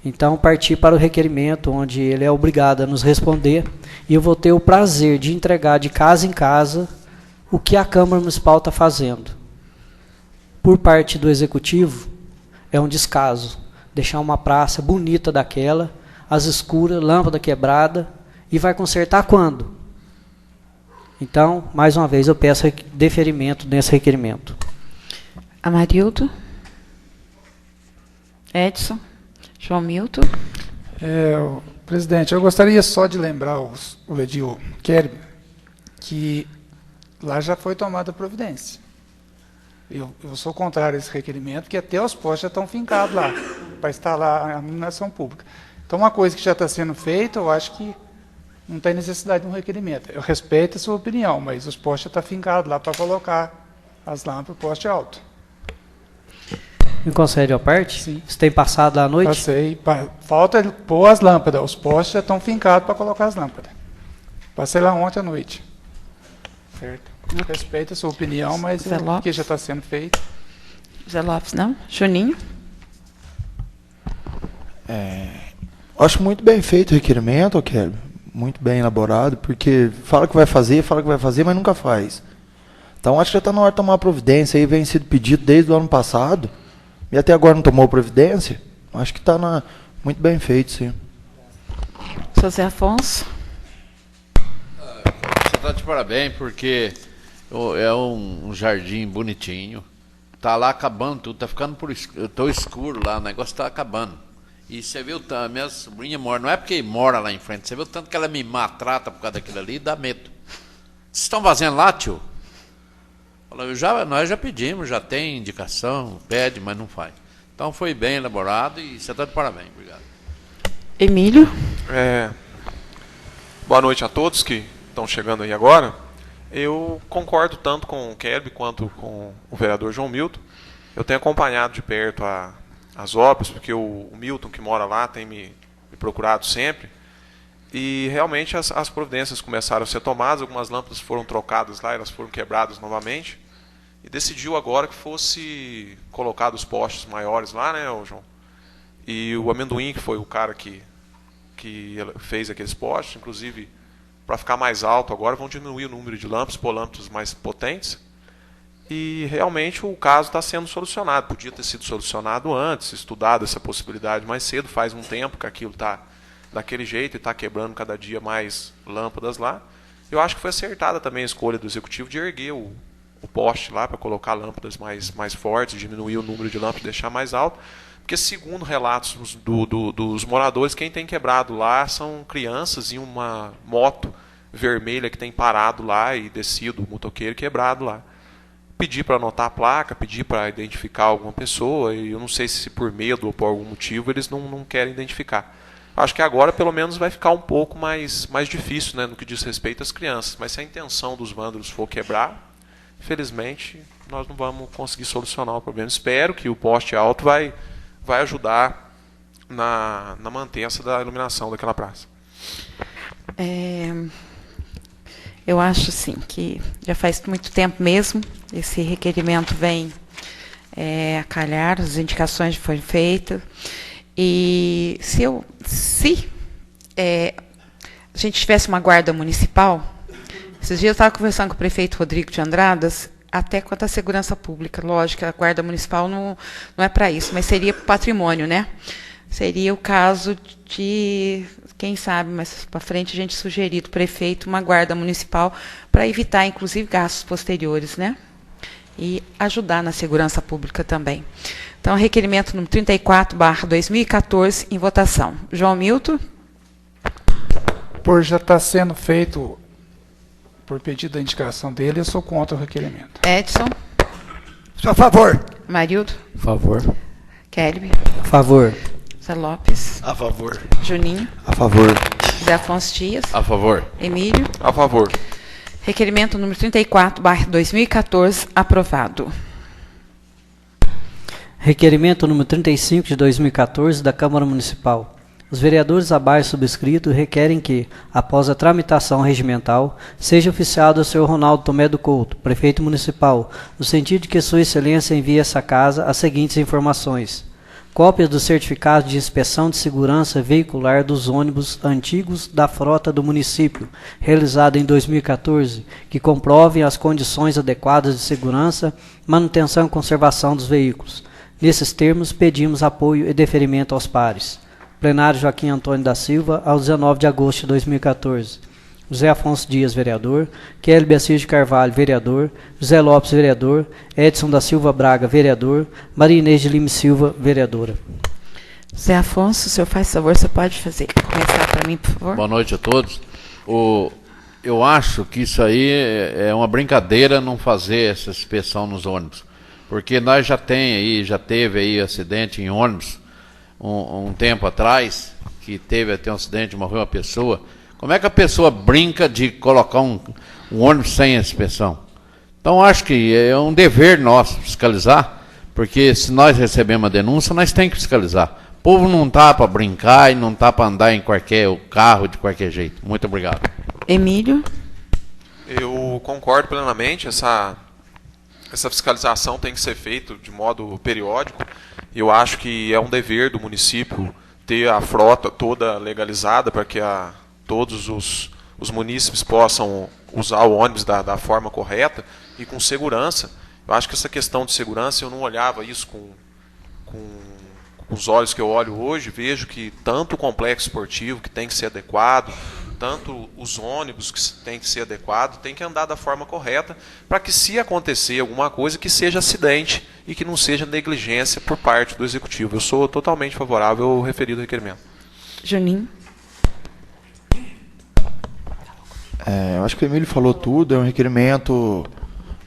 Então, partir para o requerimento, onde ele é obrigado a nos responder, e eu vou ter o prazer de entregar de casa em casa o que a Câmara Municipal está fazendo. Por parte do Executivo, é um descaso deixar uma praça bonita daquela, às escuras, lâmpada quebrada, e vai consertar quando? Então, mais uma vez, eu peço deferimento nesse requerimento. Amarildo. Edson. João Milton. Presidente, eu gostaria só de lembrar o edil Kelby que lá já foi tomada providência. Eu sou contrário a esse requerimento, porque até os postes já estão fincados lá, para instalar a iluminação pública. Então, uma coisa que já está sendo feita, eu acho que não tem necessidade de um requerimento. Eu respeito a sua opinião, mas os postes já estão fincados lá para colocar as lâmpadas poste alto. Me concede a parte? Sim. Você tem passado lá à noite? Passei. Falta pôr as lâmpadas. Os postes já estão fincados para colocar as lâmpadas. Passei lá ontem à noite. Certo. Respeito a sua opinião, mas o que já está sendo feito. Zé Lopes, não? Juninho? Acho muito bem feito o requerimento, Kelby. Muito bem elaborado, porque fala que vai fazer, mas nunca faz. Então acho que já está na hora de tomar providência. Aí vem sido pedido desde o ano passado, e até agora não tomou providência. Acho que está muito bem feito, sim. José Afonso? Você está de parabéns, porque é um jardim bonitinho. Está lá acabando tudo, está ficando tô escuro lá, o negócio está acabando. E você viu, minha sobrinha mora, não é porque mora lá em frente, você viu tanto que ela me maltrata por causa daquilo ali, dá medo. Vocês estão fazendo lá, tio? Nós já pedimos, já tem indicação, pede, mas não faz. Então foi bem elaborado e você está de parabéns, obrigado. Emílio? Boa noite a todos que estão chegando aí agora. Eu concordo tanto com o Kelby quanto com o vereador João Milton. Eu tenho acompanhado de perto as obras, porque o Milton, que mora lá, tem me procurado sempre. E realmente as providências começaram a ser tomadas, algumas lâmpadas foram trocadas lá, elas foram quebradas novamente. E decidiu agora que fosse colocado os postes maiores lá, né, João? E o Amendoim, que foi o cara que fez aqueles postes, inclusive, para ficar mais alto agora, vão diminuir o número de lâmpadas, pôr lâmpadas mais potentes. E realmente o caso está sendo solucionado. Podia ter sido solucionado antes, estudado essa possibilidade mais cedo. Faz um tempo que aquilo está daquele jeito e está quebrando cada dia mais lâmpadas lá. Eu acho que foi acertada também a escolha do executivo de erguer o poste lá para colocar lâmpadas mais fortes, diminuir o número de lâmpadas e deixar mais alto. Porque, segundo relatos dos moradores, quem tem quebrado lá são crianças e uma moto vermelha que tem parado lá e descido o motoqueiro quebrado lá. Pedir para anotar a placa, pedir para identificar alguma pessoa, e eu não sei se por medo ou por algum motivo eles não querem identificar. Acho que agora pelo menos vai ficar um pouco mais difícil, né, no que diz respeito às crianças, mas se a intenção dos vândalos for quebrar, infelizmente nós não vamos conseguir solucionar o problema. Espero que o poste alto vai ajudar na mantença da iluminação daquela praça. Eu acho, sim, que já faz muito tempo mesmo, esse requerimento vem a calhar, as indicações foram feitas, e se a gente tivesse uma guarda municipal, esses dias eu estava conversando com o prefeito Rodrigo de Andradas, até quanto à segurança pública, lógico que a guarda municipal não é para isso, mas seria para o patrimônio, né? Seria o caso de, quem sabe, mais para frente a gente sugerir do prefeito uma guarda municipal para evitar, inclusive, gastos posteriores, né? E ajudar na segurança pública também. Então, requerimento número 34/2014 em votação. João Milton? Por já estar sendo feito, por pedido da indicação dele, eu sou contra o requerimento. Edson? Sou a favor. Marildo? A favor. Kelby? A favor. Zé Lopes? A favor. Juninho? A favor. Zé Afonso Dias? A favor. Emílio? A favor. Requerimento número 34/2014, aprovado. Requerimento número 35 de 2014 da Câmara Municipal. Os vereadores abaixo subscritos requerem que, após a tramitação regimental, seja oficiado ao Sr. Ronaldo Tomé do Couto, prefeito municipal, no sentido de que Sua Excelência envie a essa casa as seguintes informações: cópias do certificado de inspeção de segurança veicular dos ônibus antigos da frota do município, realizada em 2014, que comprovem as condições adequadas de segurança, manutenção e conservação dos veículos. Nesses termos, pedimos apoio e deferimento aos pares. Plenário Joaquim Antônio da Silva, ao 19 de agosto de 2014. José Afonso Dias, vereador. Kelby Assis de Carvalho, vereador. José Lopes, vereador. Edson da Silva Braga, vereador. Maria Inês de Lima Silva, vereadora. Zé Afonso, o senhor faz favor, você pode começar para mim, por favor? Boa noite a todos. Eu acho que isso aí é uma brincadeira não fazer essa inspeção nos ônibus. Porque nós já teve aí acidente em ônibus um tempo atrás, que teve até um acidente, morreu uma pessoa. Como é que a pessoa brinca de colocar um ônibus sem inspeção? Então acho que é um dever nosso fiscalizar, porque se nós recebemos uma denúncia, nós temos que fiscalizar. O povo não está para brincar e não está para andar em qualquer carro de qualquer jeito. Muito obrigado. Emílio? Eu concordo plenamente, essa fiscalização tem que ser feita de modo periódico. Eu acho que é um dever do município ter a frota toda legalizada para que todos os munícipes possam usar o ônibus da forma correta e com segurança. Eu acho que essa questão de segurança, eu não olhava isso com os olhos que eu olho hoje, vejo que tanto o complexo esportivo, que tem que ser adequado, tanto os ônibus que tem que ser adequado, tem que andar da forma correta, para que, se acontecer alguma coisa, que seja acidente e que não seja negligência por parte do Executivo. Eu sou totalmente favorável ao referido requerimento. Juninho? Eu acho que o Emílio falou tudo, é um requerimento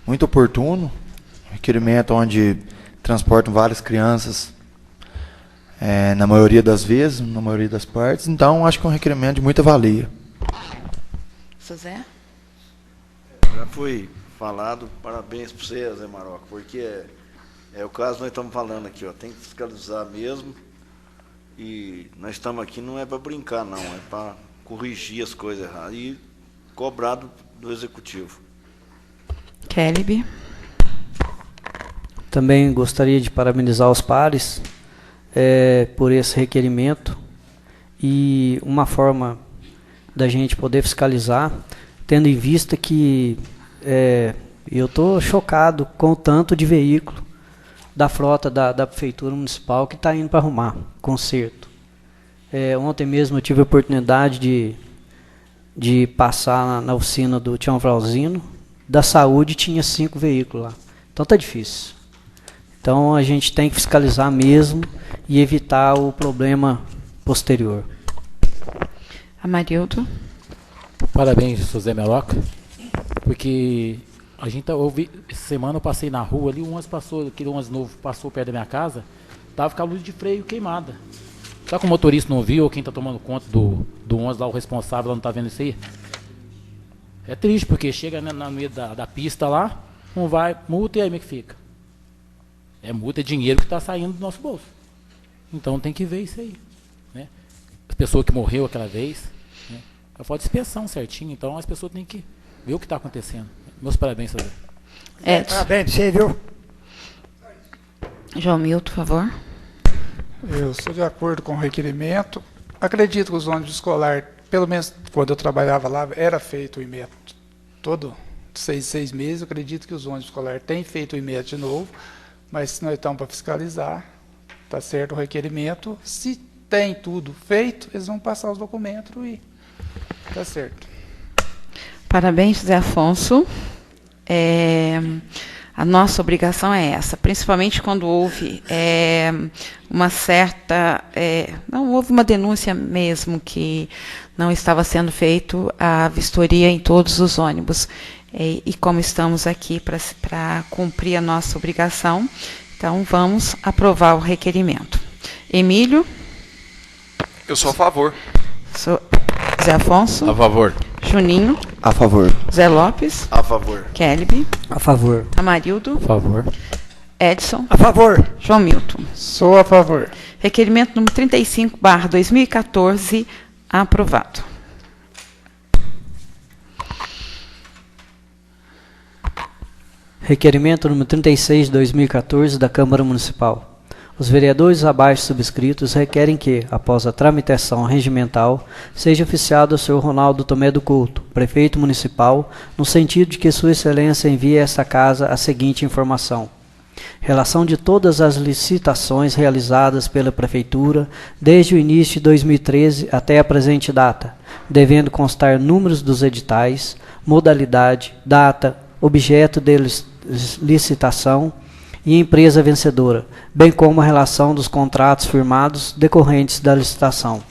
muito oportuno, um requerimento onde transportam várias crianças, na maioria das vezes, na maioria das partes, então acho que é um requerimento de muita valia. José? Já foi falado, parabéns para você, Zé Maroca, porque é o caso que nós estamos falando aqui, ó, tem que fiscalizar mesmo, e nós estamos aqui não é para brincar não, é para corrigir as coisas erradas e cobrar do Executivo. Kelly? Também gostaria de parabenizar os pares por esse requerimento, e uma forma da gente poder fiscalizar, tendo em vista que eu estou chocado com o tanto de veículo da frota da Prefeitura Municipal que está indo para arrumar conserto. Ontem mesmo eu tive a oportunidade de passar na oficina do Tião Frauzino, da saúde tinha 5 veículos lá. Então está difícil. Então a gente tem que fiscalizar mesmo e evitar o problema posterior. Amarildo? Parabéns, José Meloca, porque a gente ouvi, essa semana eu passei na rua ali, aquele ônibus novo passou perto da minha casa, estava com a luz de freio queimada. Será que o motorista não viu, ou quem está tomando conta do ônibus lá, o responsável, não está vendo isso aí? É triste, porque chega no meio da pista lá, não vai, multa, e aí como é que fica? É multa, é dinheiro que está saindo do nosso bolso. Então tem que ver isso aí, né? A pessoa que morreu aquela vez, né? Eu falo de inspeção certinho, então as pessoas têm que ver o que está acontecendo. Meus parabéns, José. Parabéns, você viu? João Milton, por favor. Eu sou de acordo com o requerimento. Acredito que os ônibus escolares, pelo menos quando eu trabalhava lá, era feito o IMET todo 6 meses. Eu acredito que os ônibus escolares têm feito o IMET de novo, mas se nós estamos para fiscalizar, está certo o requerimento. Se tem tudo feito, eles vão passar os documentos e está certo. Parabéns, José Afonso. A nossa obrigação é essa, principalmente quando houve uma certa... não houve uma denúncia mesmo que não estava sendo feito a vistoria em todos os ônibus. E como estamos aqui para cumprir a nossa obrigação, então vamos aprovar o requerimento. Emílio? Eu sou a favor. Zé Afonso? A favor. Juninho? A favor. Zé Lopes? A favor. Kelly? A favor. Amarildo? A favor. Edson? A favor. João Milton? Sou a favor. Requerimento número 35/2014, aprovado. Requerimento número 36 de 2014 da Câmara Municipal. Os vereadores abaixo subscritos requerem que, após a tramitação regimental, seja oficiado ao senhor Ronaldo Tomé do Couto, prefeito municipal, no sentido de que Sua Excelência envie a esta casa a seguinte informação: relação de todas as licitações realizadas pela Prefeitura desde o início de 2013 até a presente data, devendo constar números dos editais, modalidade, data, objeto de licitação e empresa vencedora, bem como a relação dos contratos firmados decorrentes da licitação.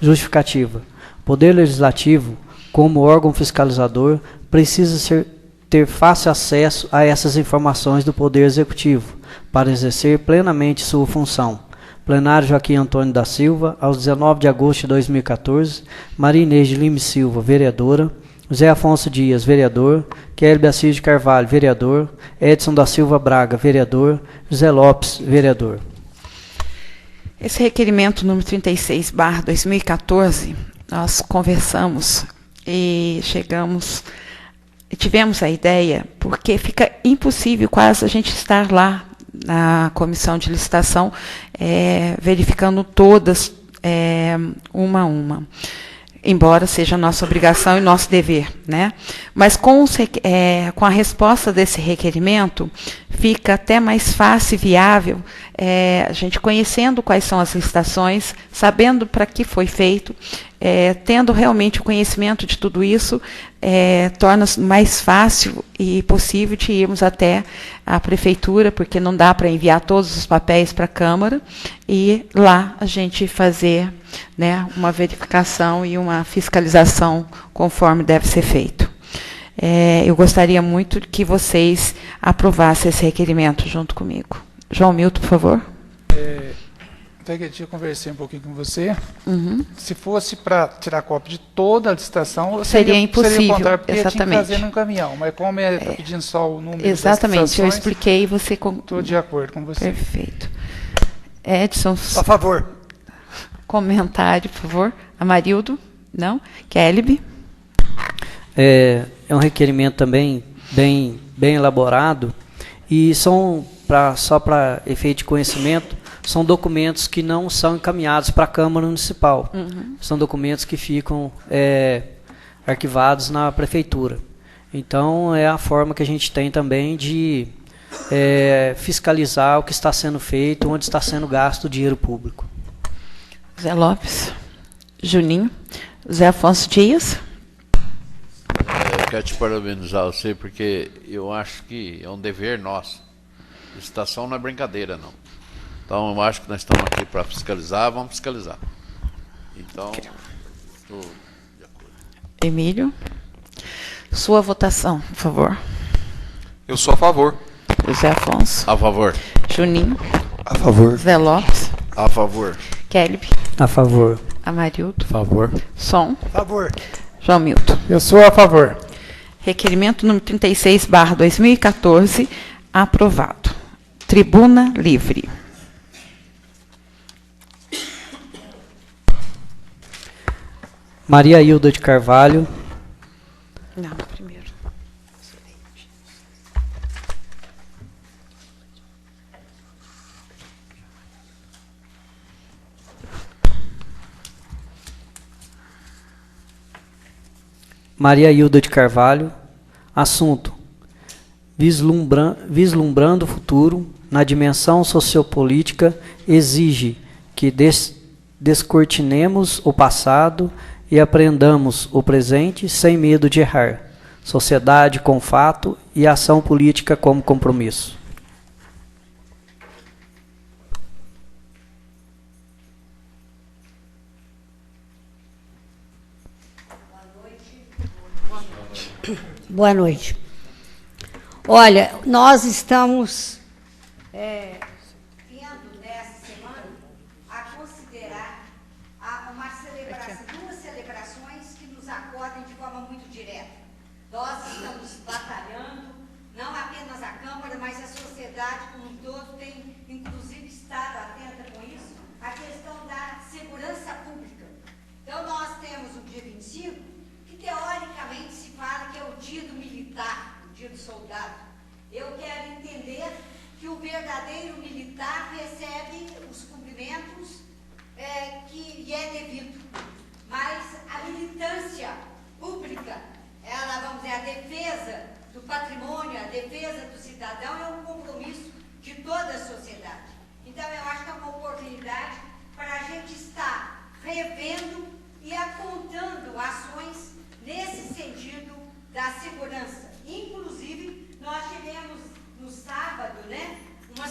Justificativa. O Poder Legislativo, como órgão fiscalizador, precisa ter fácil acesso a essas informações do Poder Executivo, para exercer plenamente sua função. Plenário Joaquim Antônio da Silva, aos 19 de agosto de 2014, Maria Inês de Lima e Silva, vereadora, José Afonso Dias, vereador, Kelly Assis de Carvalho, vereador, Edson da Silva Braga, vereador, José Lopes, vereador. Esse requerimento número 36/2014, nós conversamos e tivemos a ideia, porque fica impossível quase a gente estar lá na comissão de licitação, verificando todas, uma a uma, embora seja nossa obrigação e nosso dever, né? Mas com a resposta desse requerimento, fica até mais fácil e viável, a gente conhecendo quais são as licitações, sabendo para que foi feito, tendo realmente o conhecimento de tudo isso, torna mais fácil e possível de irmos até a prefeitura, porque não dá para enviar todos os papéis para a Câmara, e lá a gente fazer, né, uma verificação e uma fiscalização conforme deve ser feito. Eu gostaria muito que vocês aprovassem esse requerimento junto comigo. João Milton, por favor. Até que eu conversei um pouquinho com você. Uhum. Se fosse para tirar cópia de toda a licitação, seria impossível, seria contrário, porque exatamente. Tinha que fazer num caminhão. Mas como está pedindo só o número exatamente, das licitações, eu expliquei e você... Estou de acordo com você. Perfeito. Edson. A favor. Comentário, por favor. Amarildo? Não? Kelly? É um requerimento também bem elaborado, e são, só para efeito de conhecimento, são documentos que não são encaminhados para a Câmara Municipal. Uhum. São documentos que ficam arquivados na Prefeitura. Então, é a forma que a gente tem também de fiscalizar o que está sendo feito, onde está sendo gasto o dinheiro público. Zé Lopes. Juninho. Zé Afonso Dias. Eu quero te parabenizar você, porque eu acho que é um dever nosso. Licitação não é brincadeira, não. Então, eu acho que nós estamos aqui para fiscalizar, vamos fiscalizar. Então, estou de acordo. Emílio, sua votação, por favor. Eu sou a favor. José Afonso. A favor. Juninho. A favor. Zé Lopes. A favor. Kelly. A favor. Amarildo. A favor. Som. A favor. João Milton. Eu sou a favor. Requerimento número 36/2014, aprovado. Tribuna livre. Maria Hilda de Carvalho. Não, primeiro. Maria Hilda de Carvalho. Assunto: vislumbrando o futuro na dimensão sociopolítica, exige que descortinemos o passado e aprendamos o presente sem medo de errar. Sociedade com fato e ação política como compromisso. Boa noite. Olha, nós estamos tendo nessa semana a considerar duas celebrações que nos acodem de forma muito direta. Nós estamos batalhando, não apenas a Câmara, mas a sociedade como um todo tem, inclusive, estado atenta com isso, a questão da segurança pública. Então, nós temos o dia 25, que teoricamente se fala que é o dia do militar, o dia do soldado. Eu quero entender que o verdadeiro militar recebe os cumprimentos que lhe é devido. Mas a militância pública, ela, vamos dizer, a defesa do patrimônio, a defesa do cidadão é um compromisso de toda a sociedade. Então, eu acho que é uma oportunidade para a gente estar revendo e apontando ações nesse sentido da segurança. Inclusive, nós tivemos no sábado, né, uma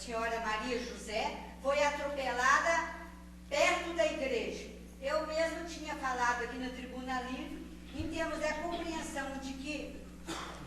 senhora Maria José, foi atropelada perto da igreja. Eu mesmo tinha falado aqui na Tribuna Livre, em termos da compreensão de que,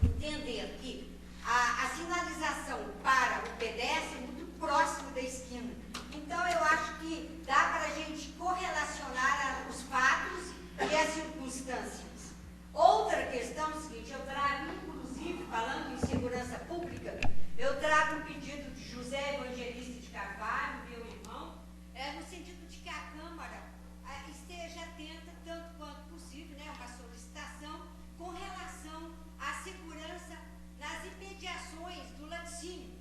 entender que a sinalização para o pedestre é muito próximo da esquina. Então, eu acho que dá para a gente correlacionar os fatos e as circunstâncias. Outra questão é o seguinte, eu trago, inclusive, falando em segurança pública, eu trago um pedido de José Evangelista de Carvalho, meu irmão, no sentido de que a Câmara esteja atenta, tanto quanto possível, né, uma solicitação com relação à segurança nas imediações do laticínio.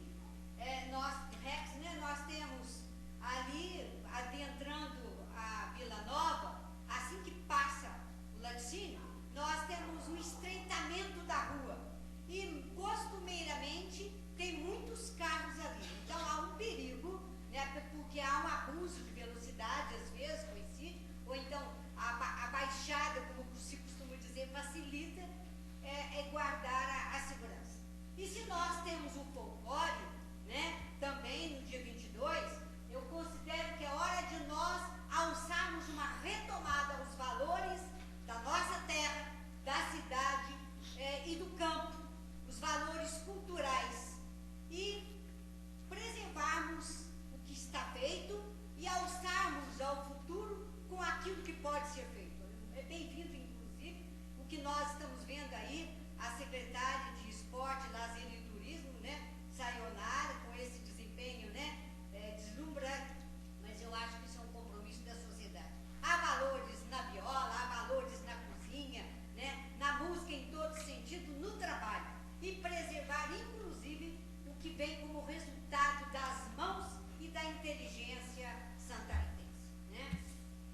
Nós temos ali, adentrando a Vila Nova, assim que passa o laticínio, nós temos um estreitamento da rua e, costumeiramente, tem muitos carros ali. Então, há um perigo, né, porque há um abuso de velocidade, às vezes, coincide, ou então a baixada, como se costuma dizer, facilita guardar a segurança. E se nós temos o folclore, né, também no dia 22, eu considero que é hora de nós alçarmos uma retomada aos valores da nossa terra, da cidade e do campo, os valores culturais, e preservarmos o que está feito e alçarmos ao futuro com aquilo que pode ser feito. É bem-vindo, inclusive, o que nós estamos vendo aí, a secretária de Esporte, Lazer e Turismo, né, Sayonara, com esse desempenho, né, deslumbrante, mas eu acho que isso é um compromisso da sociedade. Há valores na viola, há valores na cozinha, né, na música em todo sentido, no trabalho, e preservar, inclusive, o que vem como resultado das mãos e da inteligência santarense, né?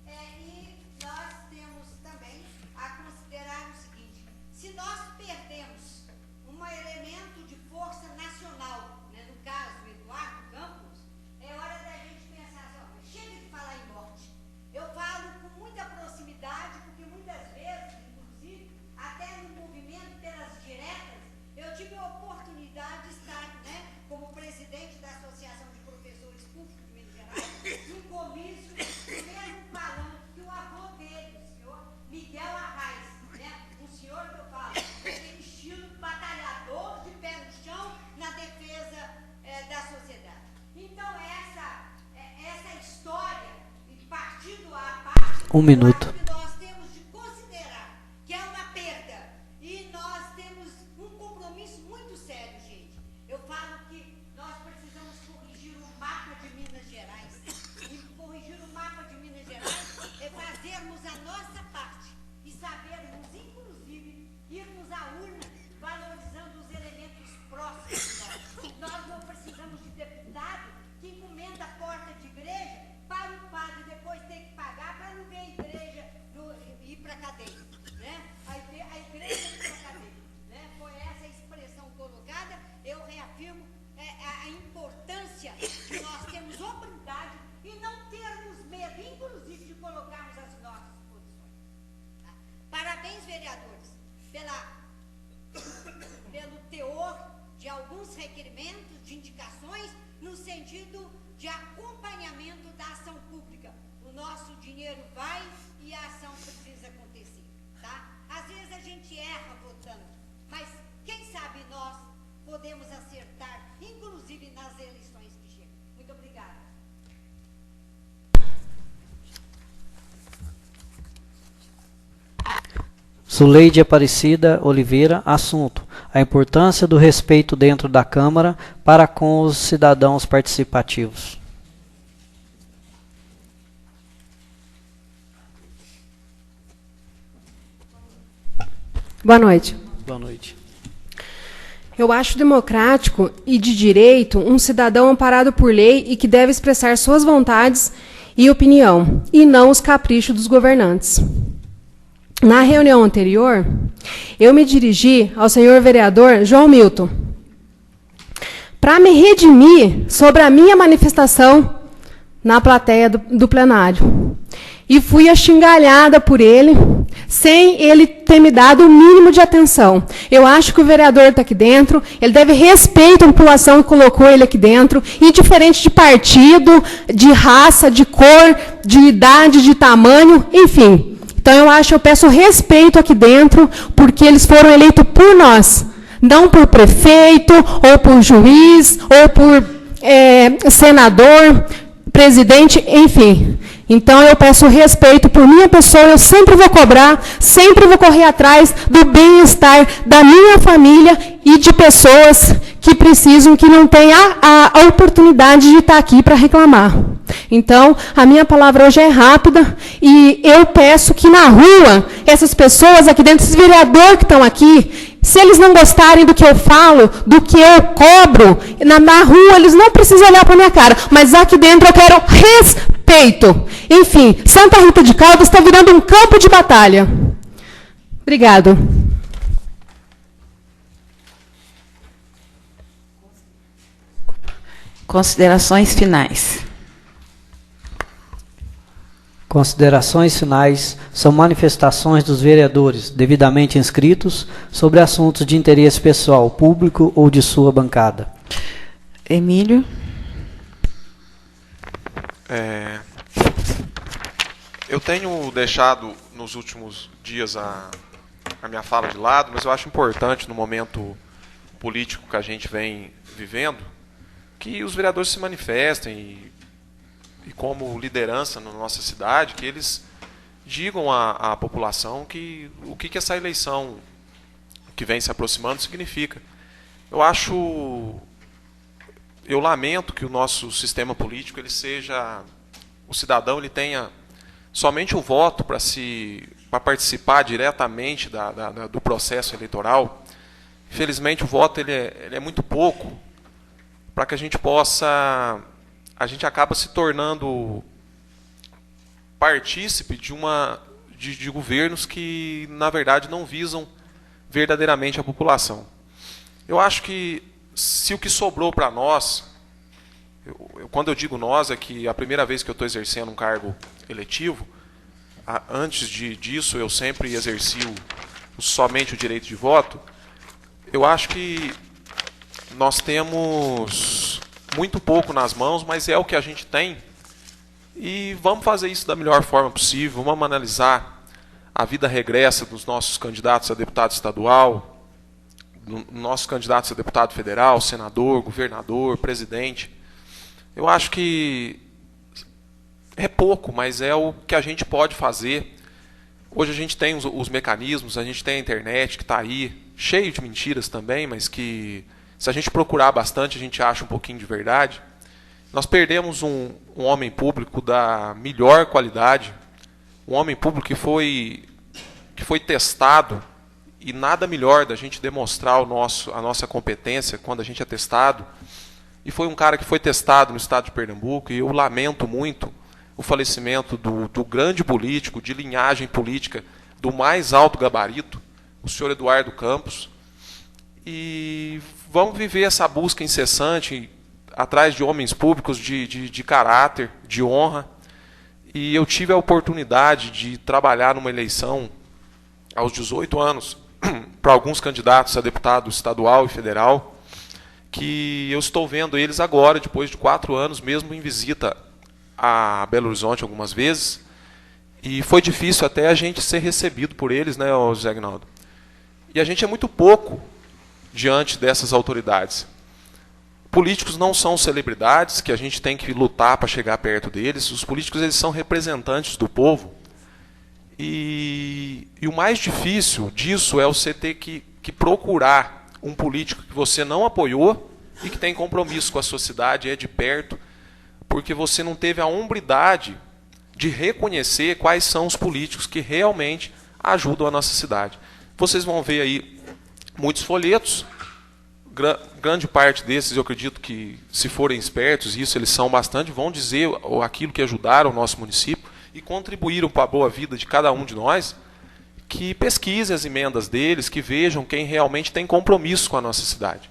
E nós temos também a considerar o seguinte, se nós perdemos um elemento de força nacional, né, no caso, Eduardo Campos, é hora da gente pensar assim, ó, chega de falar em morte. Eu falo com muita proximidade, porque muitas vezes, inclusive, até no movimento pelas diretas, eu tive a oportunidade de estar, né, como presidente da Associação de Professores Públicos de Minas Gerais, num comício, mesmo falando que o avô dele, o senhor Miguel Arraes, né, um senhor que eu falo, aquele estilo batalhador de pé no chão na defesa da sociedade. Então, essa história, partido a parte, um minuto. que nós temos de considerar que é uma perda e nós temos um compromisso muito sério, gente. Eu falo que nós precisamos corrigir o mapa de Minas Gerais. E corrigir o mapa de Minas Gerais é fazermos a nossa parte e sabermos, inclusive, irmos à urna valorizando os elementos próximos. Nós não precisamos de deputado que encomenda a porta de igreja para o padre depois ter que pagar para não ver a igreja ir para a cadeia, né? A igreja ir para a cadeia, né? Foi essa a expressão colocada. Eu reafirmo a importância que nós temos oportunidade e não termos medo, inclusive, de colocarmos as nossas posições. Tá? Parabéns, vereadores, pelo teor de alguns requerimentos, de indicações, no sentido de acompanhamento da ação pública. O nosso dinheiro vai e a ação precisa acontecer, tá? Às vezes a gente erra votando, mas quem sabe nós podemos acertar, inclusive nas eleições que chegam. Muito obrigada. Zuleide Aparecida Oliveira, assunto: a importância do respeito dentro da Câmara para com os cidadãos participativos. Boa noite. Boa noite. Eu acho democrático e de direito um cidadão amparado por lei e que deve expressar suas vontades e opinião, e não os caprichos dos governantes. Na reunião anterior, eu me dirigi ao senhor vereador João Milton para me redimir sobre a minha manifestação na plateia do plenário. E fui axingalhada por ele, sem ele ter me dado o mínimo de atenção. Eu acho que o vereador está aqui dentro, ele deve respeito à população que colocou ele aqui dentro, indiferente de partido, de raça, de cor, de idade, de tamanho, enfim. Então, eu peço respeito aqui dentro, porque eles foram eleitos por nós, não por prefeito, ou por juiz, ou por senador, presidente, enfim. Então, eu peço respeito por minha pessoa, eu sempre vou cobrar, sempre vou correr atrás do bem-estar da minha família e de pessoas que precisam, que não têm a oportunidade de estar aqui para reclamar. Então, a minha palavra hoje é rápida e eu peço que na rua, essas pessoas aqui dentro, esses vereadores que estão aqui, se eles não gostarem do que eu falo, do que eu cobro, na rua eles não precisam olhar para a minha cara, mas aqui dentro eu quero respeito. Enfim, Santa Rita de Caldas está virando um campo de batalha. Obrigado. Considerações finais. Considerações finais são manifestações dos vereadores devidamente inscritos sobre assuntos de interesse pessoal, público ou de sua bancada. Emílio. Eu tenho deixado nos últimos dias a minha fala de lado, mas eu acho importante no momento político que a gente vem vivendo que os vereadores se manifestem e como liderança na nossa cidade, que eles digam à população o que essa eleição que vem se aproximando significa. Eu lamento que o nosso sistema político o cidadão ele tenha somente o voto para participar diretamente do processo eleitoral. Infelizmente o voto ele é muito pouco para que a gente acaba se tornando partícipe de governos que, na verdade, não visam verdadeiramente a população. Eu acho que, se o que sobrou para nós, quando eu digo nós, é que a primeira vez que eu estou exercendo um cargo eletivo, antes disso eu sempre exerci somente o direito de voto, eu acho que nós temos muito pouco nas mãos, mas é o que a gente tem. E vamos fazer isso da melhor forma possível. Vamos analisar a vida regressa dos nossos candidatos a deputado estadual, nossos candidatos a deputado federal, senador, governador, presidente. Eu acho que é pouco, mas é o que a gente pode fazer. Hoje a gente tem os mecanismos, a gente tem a internet que está aí, cheio de mentiras também, mas que, se a gente procurar bastante, a gente acha um pouquinho de verdade. Nós perdemos um homem público da melhor qualidade, um homem público que foi testado, e nada melhor da gente demonstrar a nossa competência quando a gente é testado. E foi um cara que foi testado no estado de Pernambuco, e eu lamento muito o falecimento do grande político, de linhagem política, do mais alto gabarito, o senhor Eduardo Campos. E vamos viver essa busca incessante atrás de homens públicos de caráter, de honra. E eu tive a oportunidade de trabalhar numa eleição aos 18 anos para alguns candidatos a deputado estadual e federal, que eu estou vendo eles agora, depois de 4 anos, mesmo em visita a Belo Horizonte algumas vezes. E foi difícil até a gente ser recebido por eles, né, José Aguinaldo? E a gente é muito pouco diante dessas autoridades. Políticos não são celebridades que a gente tem que lutar para chegar perto deles. Os políticos eles são representantes do povo. E o mais difícil disso é você ter que procurar um político que você não apoiou e que tem compromisso com a sua cidade, é de perto, porque você não teve a hombridade de reconhecer quais são os políticos que realmente ajudam a nossa cidade. Vocês vão ver aí muitos folhetos, grande parte desses eu acredito que, se forem espertos, isso eles são bastante, vão dizer aquilo que ajudaram o nosso município e contribuíram para a boa vida de cada um de nós, que pesquisem as emendas deles, que vejam quem realmente tem compromisso com a nossa cidade.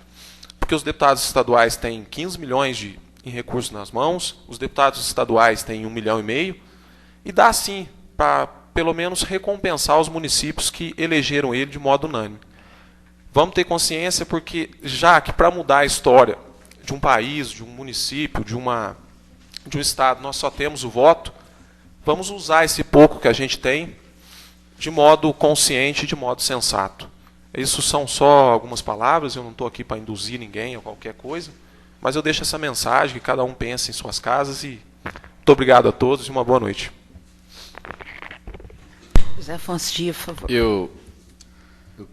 Porque os deputados estaduais têm 15 milhões em recursos nas mãos, os deputados estaduais têm 1,5 milhão, e dá sim para pelo menos recompensar os municípios que elegeram ele de modo unânime. Vamos ter consciência, porque já que para mudar a história de um país, de um município, de um estado, nós só temos o voto, vamos usar esse pouco que a gente tem de modo consciente, de modo sensato. Isso são só algumas palavras, eu não estou aqui para induzir ninguém ou qualquer coisa, mas eu deixo essa mensagem, que cada um pense em suas casas, e muito obrigado a todos e uma boa noite. José Afonso Dias, por favor. Eu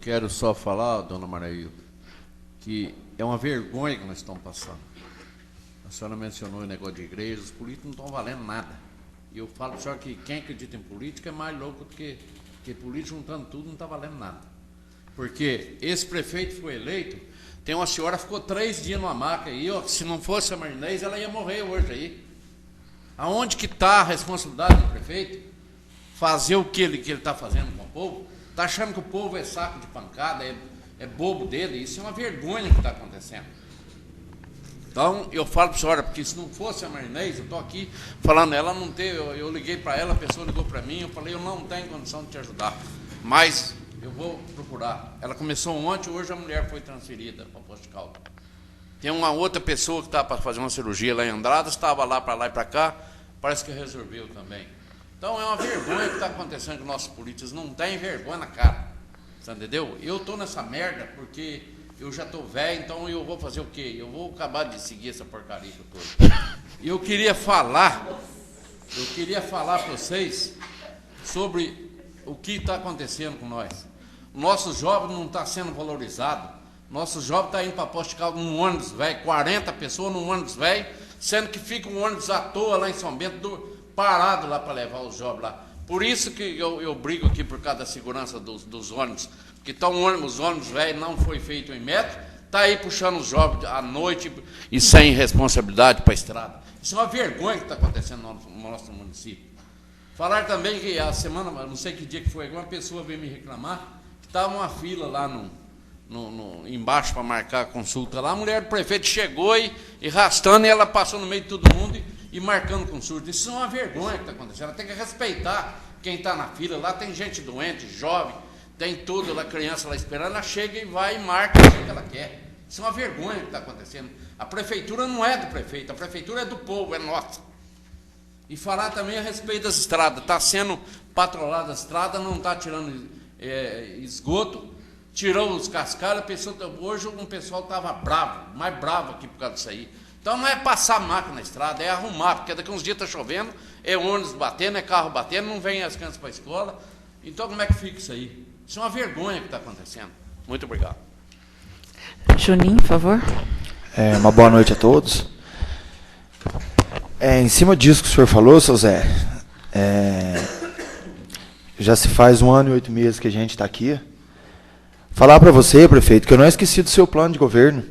quero só falar, dona Maraílda, que é uma vergonha que nós estamos passando. A senhora mencionou o negócio de igreja, os políticos não estão valendo nada. E eu falo para a senhora que quem acredita em política é mais louco do que político, juntando tudo, não está valendo nada. Porque esse prefeito foi eleito, tem uma senhora que ficou 3 dias numa maca aí, ó, se não fosse a Marinês, ela ia morrer hoje aí. Aonde que está a responsabilidade do prefeito? Fazer o que ele está fazendo com o povo? Está achando que o povo é saco de pancada, é bobo dele? Isso é uma vergonha que está acontecendo. Então, eu falo para a senhora, porque se não fosse a Marinês, eu estou aqui falando, ela não tem, eu liguei para ela, a pessoa ligou para mim, eu falei, eu não tenho condição de te ajudar, mas eu vou procurar. Ela começou ontem, hoje a mulher foi transferida para o posto de caldo. Tem uma outra pessoa que estava para fazer uma cirurgia lá em Andradas, estava lá e para cá, parece que resolveu também. Então, é uma vergonha que está acontecendo com nossos políticos, não tem vergonha na cara, você entendeu? Eu estou nessa merda porque eu já estou velho, então eu vou fazer o quê? Eu vou acabar de seguir essa porcaria que eu estou. E eu queria falar para vocês sobre o que está acontecendo com nós. O nosso jovem não está sendo valorizado. Nosso jovem está indo para posto de caldo num ônibus velho, 40 pessoas num ônibus velho, sendo que fica um ônibus à toa lá em São Bento, parado lá para levar os jovens lá. Por isso que eu brigo aqui por causa da segurança dos ônibus, porque os ônibus velhos não foi feito em metro, está aí puxando os jovens à noite e sem responsabilidade para a estrada. Isso é uma vergonha que está acontecendo no nosso município. Falar também que a semana, não sei que dia que foi, uma pessoa veio me reclamar que estava uma fila lá embaixo para marcar a consulta lá, a mulher do prefeito chegou e arrastando, e ela passou no meio de todo mundo e marcando consulta. Isso é uma vergonha que está acontecendo. Ela tem que respeitar quem está na fila. Lá tem gente doente, jovem, tem tudo, lá, criança lá esperando, ela chega e vai e marca o que ela quer. Isso é uma vergonha que está acontecendo. A prefeitura não é do prefeito, a prefeitura é do povo, é nossa. E falar também a respeito das estradas. Está sendo patrolada a estrada, não está tirando esgoto, tirou os cascalhos, hoje um pessoal estava bravo, mais bravo aqui por causa disso aí. Então não é passar máquina na estrada, é arrumar, porque daqui uns dias está chovendo, é ônibus batendo, é carro batendo, não vem as crianças para a escola. Então como é que fica isso aí? Isso é uma vergonha que está acontecendo. Muito obrigado. Juninho, por favor. Uma boa noite a todos. Em cima disso que o senhor falou, seu Zé, já se faz 1 ano e 8 meses que a gente está aqui. Falar para você, prefeito, que eu não esqueci do seu plano de governo.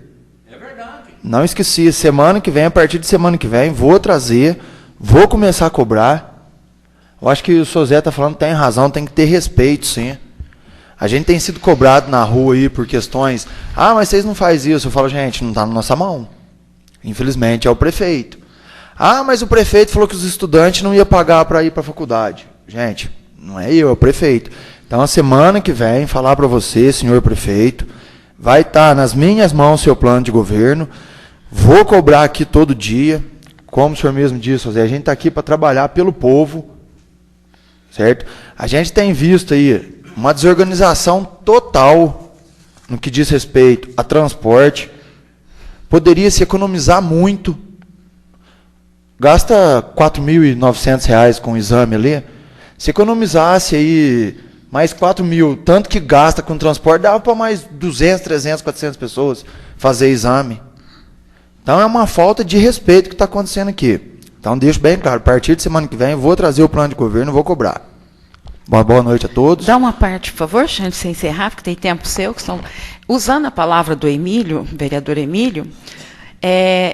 É verdade. Não esqueci. Semana que vem, a partir de semana que vem, vou trazer, vou começar a cobrar. Eu acho que o seu Zé está falando, tem razão, tem que ter respeito, sim. A gente tem sido cobrado na rua aí por questões, mas vocês não fazem isso. Eu falo, gente, não está na nossa mão. Infelizmente, é o prefeito. Mas o prefeito falou que os estudantes não iam pagar para ir para a faculdade. Gente, não é eu, é o prefeito. Então, a semana que vem, falar para você, senhor prefeito, vai estar nas minhas mãos o seu plano de governo. Vou cobrar aqui todo dia. Como o senhor mesmo disse, José, a gente está aqui para trabalhar pelo povo. Certo? A gente tem visto aí uma desorganização total no que diz respeito a transporte. Poderia se economizar muito. Gasta R$ 4.900 com o exame ali. Se economizasse aí mais 4 mil, tanto que gasta com transporte, dava para mais 200, 300, 400 pessoas fazer exame. Então é uma falta de respeito que está acontecendo aqui. Então deixo bem claro, a partir de semana que vem eu vou trazer o plano de governo e vou cobrar. Boa noite a todos. Dá uma parte, por favor, antes de você encerrar, porque tem tempo seu, que estão usando a palavra do Emílio, vereador Emílio.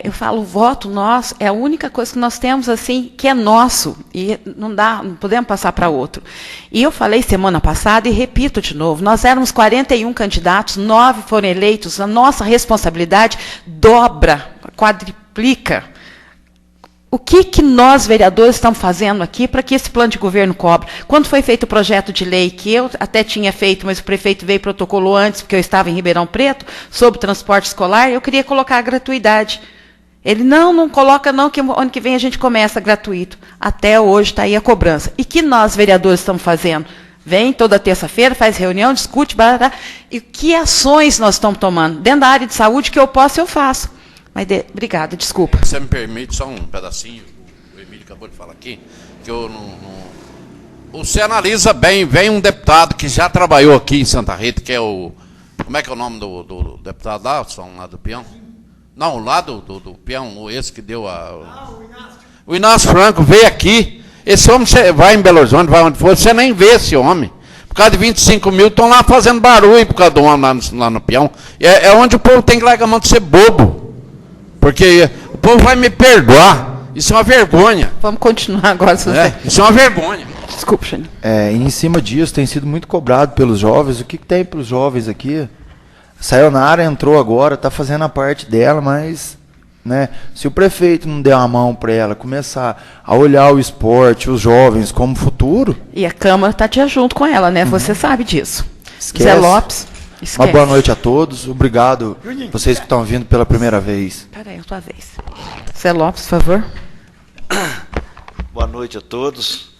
Eu falo, o voto nosso é a única coisa que nós temos assim que é nosso e não podemos passar para outro. E eu falei semana passada e repito de novo, nós éramos 41 candidatos, 9 foram eleitos, a nossa responsabilidade dobra, quadriplica O que nós, vereadores, estamos fazendo aqui para que esse plano de governo cobre? Quando foi feito o projeto de lei, que eu até tinha feito, mas o prefeito veio e protocolou antes, porque eu estava em Ribeirão Preto, sobre transporte escolar, eu queria colocar a gratuidade. Ele, não coloca não, que ano que vem a gente começa gratuito. Até hoje está aí a cobrança. E que nós, vereadores, estamos fazendo? Vem toda terça-feira, faz reunião, discute, barará, e que ações nós estamos tomando? Dentro da área de saúde, que eu posso, eu faço. Mas, obrigada, desculpa. Você me permite só um pedacinho, o Emílio acabou de falar aqui, que eu não... Você analisa bem, vem um deputado que já trabalhou aqui em Santa Rita, que é o... Como é que é o nome do deputado lá, lá do Peão? Não, lá do Peão, esse que deu a... O Inácio Franco veio aqui, esse homem vai em Belo Horizonte, vai onde for, você nem vê esse homem. Por causa de 25 mil, estão lá fazendo barulho por causa do homem lá no Peão. É onde o povo tem que largar a mão de ser bobo. Porque o povo vai me perdoar. Isso é uma vergonha. Vamos continuar agora, se você... Isso é uma vergonha. Desculpa, Xane. Em cima disso, tem sido muito cobrado pelos jovens. O que tem para os jovens aqui? A Sayonara entrou agora, está fazendo a parte dela, mas... Né, se o prefeito não der uma mão para ela começar a olhar o esporte, os jovens como futuro... E a Câmara está junto com ela, né? Você sabe disso. Esquece. Zé Lopes... Esquece. Uma boa noite a todos. Obrigado, vocês que estão vindo pela primeira vez. Espera aí, a tua vez. Zé Lopes, por favor. Boa noite a todos.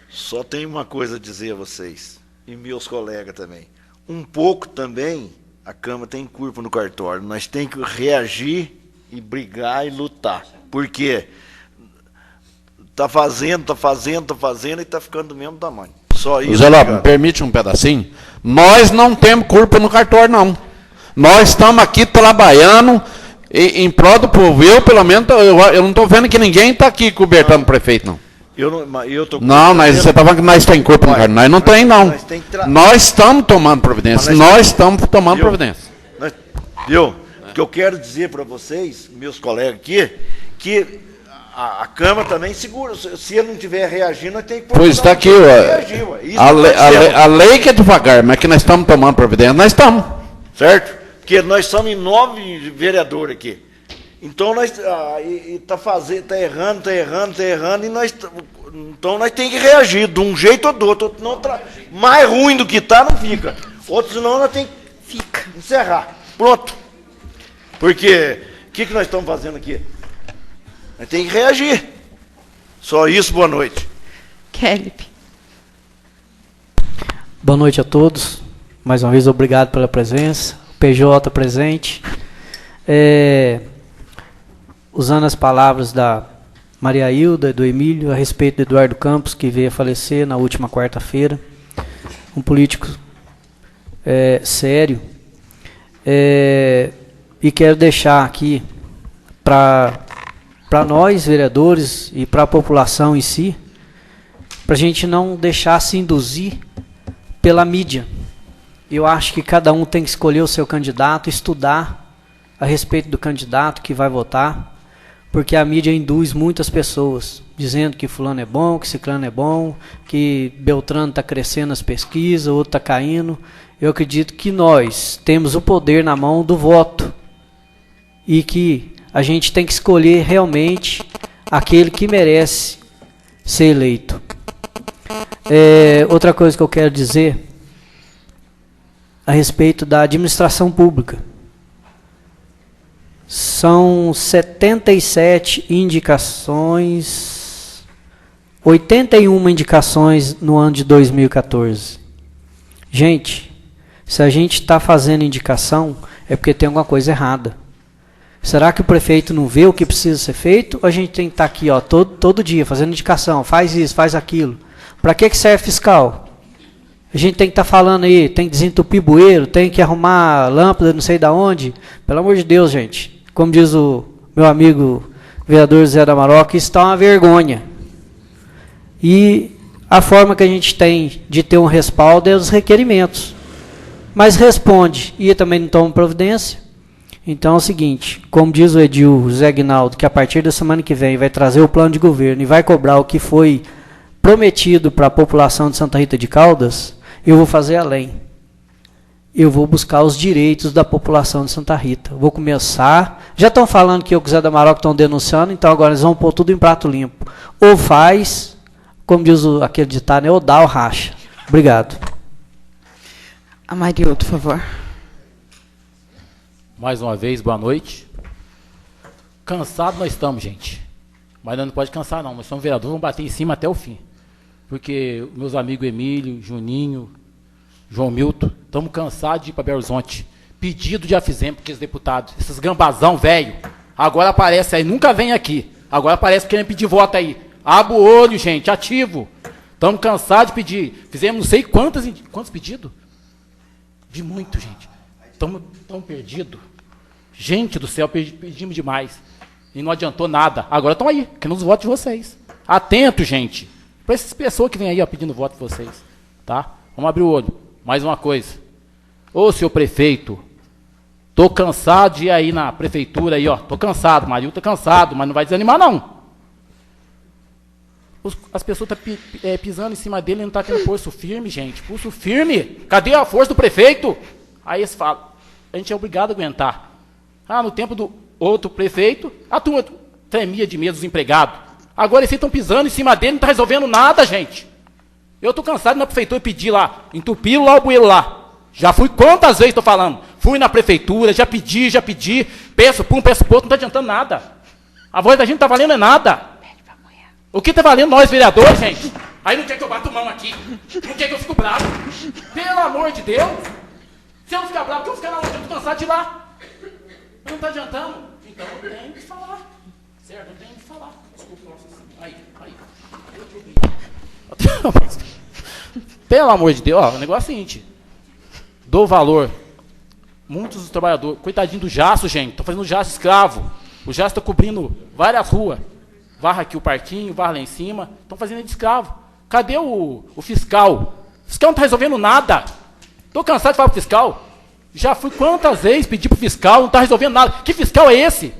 Só tenho uma coisa a dizer a vocês, e meus colegas também. Um pouco também, a Câmara tem curva no cartório. Nós temos que reagir e brigar e lutar. Por quê? Está fazendo e está ficando do mesmo tamanho. Só isso. Zé Lopes, me permite um pedacinho? Nós não temos culpa no cartório, não. Nós estamos aqui trabalhando em prol do povo. Eu, pelo menos, eu não estou vendo que ninguém está aqui cobertando o prefeito, não. Não, você está falando que nós temos culpa no cartório. Nós não temos, não. Nós estamos tomando providência. Nós estamos tomando providência. Viu? O que eu quero dizer para vocês, meus colegas aqui, que... A Câmara também segura. Se ele não estiver reagindo, nós temos que... Pois está aqui, a lei que é devagar, mas que nós estamos tomando providência, nós estamos. Certo? Porque nós somos em 9 vereadores aqui. Então, nós está errando, e então nós temos que reagir de um jeito ou do outro. Mais ruim do que está, não fica. Outro, senão, nós temos que encerrar. Pronto. Porque, o que nós estamos fazendo aqui? Nós temos que reagir. Só isso, boa noite. Kelly. Boa noite a todos. Mais uma vez, obrigado pela presença. PJ presente. Usando as palavras da Maria Hilda e do Emílio a respeito do Eduardo Campos, que veio a falecer na última quarta-feira. Um político sério. E quero deixar aqui para nós, vereadores, e para a população em si, para a gente não deixar se induzir pela mídia. Eu acho que cada um tem que escolher o seu candidato, estudar a respeito do candidato que vai votar, porque a mídia induz muitas pessoas, dizendo que fulano é bom, que ciclano é bom, que Beltrano está crescendo nas pesquisas, outro está caindo. Eu acredito que nós temos o poder na mão do voto, e que a gente tem que escolher realmente aquele que merece ser eleito. Outra coisa que eu quero dizer a respeito da administração pública. São 77 indicações, 81 indicações no ano de 2014. Gente, se a gente está fazendo indicação, é porque tem alguma coisa errada. Será que o prefeito não vê o que precisa ser feito? Ou a gente tem que estar aqui todo dia fazendo indicação, faz isso, faz aquilo? Para que serve fiscal? A gente tem que estar falando aí, tem que desentupir bueiro, tem que arrumar lâmpada não sei de onde. Pelo amor de Deus, gente. Como diz o meu amigo vereador Zé da Maroca, isso está uma vergonha. E a forma que a gente tem de ter um respaldo é os requerimentos. Mas responde e também não toma providência. Então é o seguinte, como diz o Edil Zé Aguinaldo, que a partir da semana que vem vai trazer o plano de governo e vai cobrar o que foi prometido para a população de Santa Rita de Caldas, eu vou fazer além. Eu vou buscar os direitos da população de Santa Rita. Vou começar Já estão falando que eu e o Zé da Maroca estão denunciando, então agora eles vão pôr tudo em prato limpo. Ou faz, como diz aquele ditado, né? Ou dá ou racha. Obrigado. A Marildo, por favor. Mais uma vez, boa noite. Cansado nós estamos, gente. Mas não pode cansar, não. Nós somos vereadores, vamos bater em cima até o fim. Porque meus amigos Emílio, Juninho, João Milton, estamos cansados de ir para Belo Horizonte. Pedido já fizemos para aqueles deputados. Esses gambazão velho. Agora aparece aí, nunca vem aqui. Agora aparece querendo pedir voto aí. Abra o olho, gente, ativo. Estamos cansados de pedir. Fizemos não sei quantos pedidos. De muito, gente. Estamos tão perdidos. Gente do céu, pedimos demais. E não adiantou nada. Agora estão aí, querendo os votos de vocês. Atento, gente. Para essas pessoas que vêm aí ó, pedindo voto de vocês. Tá? Vamos abrir o olho. Mais uma coisa. Ô, senhor prefeito, tô cansado de ir aí na prefeitura aí, ó. Tô cansado, Marildo tá cansado, mas não vai desanimar, não. As pessoas estão pisando em cima dele e não tá tendo pulso firme, gente. Pulso firme. Cadê a força do prefeito? Aí eles falam, a gente é obrigado a aguentar. Ah, no tempo do outro prefeito, a turma tremia de medo dos empregados. Agora eles estão pisando em cima dele, não está resolvendo nada, gente. Eu estou cansado de ir na prefeitura pedir lá, entupiram lá o bueiro lá. Já fui quantas vezes estou falando? Fui na prefeitura, já pedi, peço para um, peço para outro, não está adiantando nada. A voz da gente não está valendo nada. O que está valendo nós, vereadores, gente? Aí não quer que eu bato mão aqui. Não quer que eu fique bravo. Pelo amor de Deus. Se eu não ficar bravo, porque eu ficar na onde? Eu estou cansado de ir lá. Não está adiantando. Então eu tenho que falar. Certo? Eu tenho que falar. Desculpa, aí. Pelo amor de Deus, ó, o negócio é o seguinte. Dou valor. Muitos dos trabalhadores, coitadinho do Jaço, gente, estão fazendo Jaço escravo. O Jaço está cobrindo várias ruas. Varra aqui o parquinho, varra lá em cima. Estão fazendo ele de escravo. Cadê o fiscal? O fiscal não está resolvendo nada. Estou cansado de falar para o fiscal. Já fui quantas vezes pedir para o fiscal, não está resolvendo nada. Que fiscal é esse?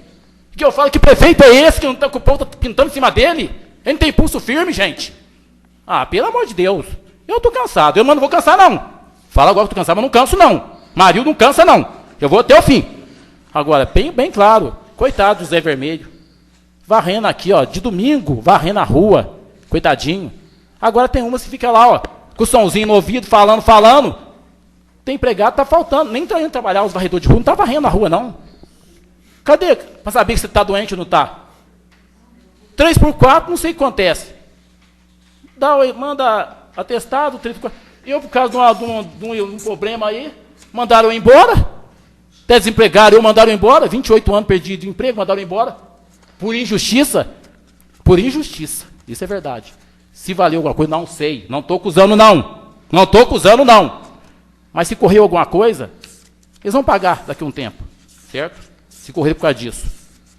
Que eu falo que prefeito é esse que não tá, que o povo está pintando em cima dele? Ele não tem pulso firme, gente. Ah, pelo amor de Deus. Eu estou cansado. Eu não vou cansar, não. Fala agora que estou cansado, mas não canso, não. Marildo não cansa, não. Eu vou até o fim. Agora, bem claro. Coitado do Zé Vermelho. Varrendo aqui, ó, de domingo, varrendo a rua. Coitadinho. Agora tem umas que fica lá, ó, com o somzinho no ouvido, falando. Tem empregado, tá faltando. Nem tá indo trabalhar os varredores de rua, não tá varrendo a rua, não. Cadê? Para saber que você tá doente ou não tá? 3x4, não sei o que acontece. Manda atestado, 3x4. Eu, por causa de um problema aí, mandaram eu embora. Até desempregado, mandaram eu embora. 28 anos perdido de emprego, mandaram eu embora. Por injustiça? Por injustiça. Isso é verdade. Se valeu alguma coisa, não sei. Não estou acusando, não. Não estou acusando, não. Mas se correu alguma coisa, eles vão pagar daqui a um tempo. Certo? Se correr por causa disso.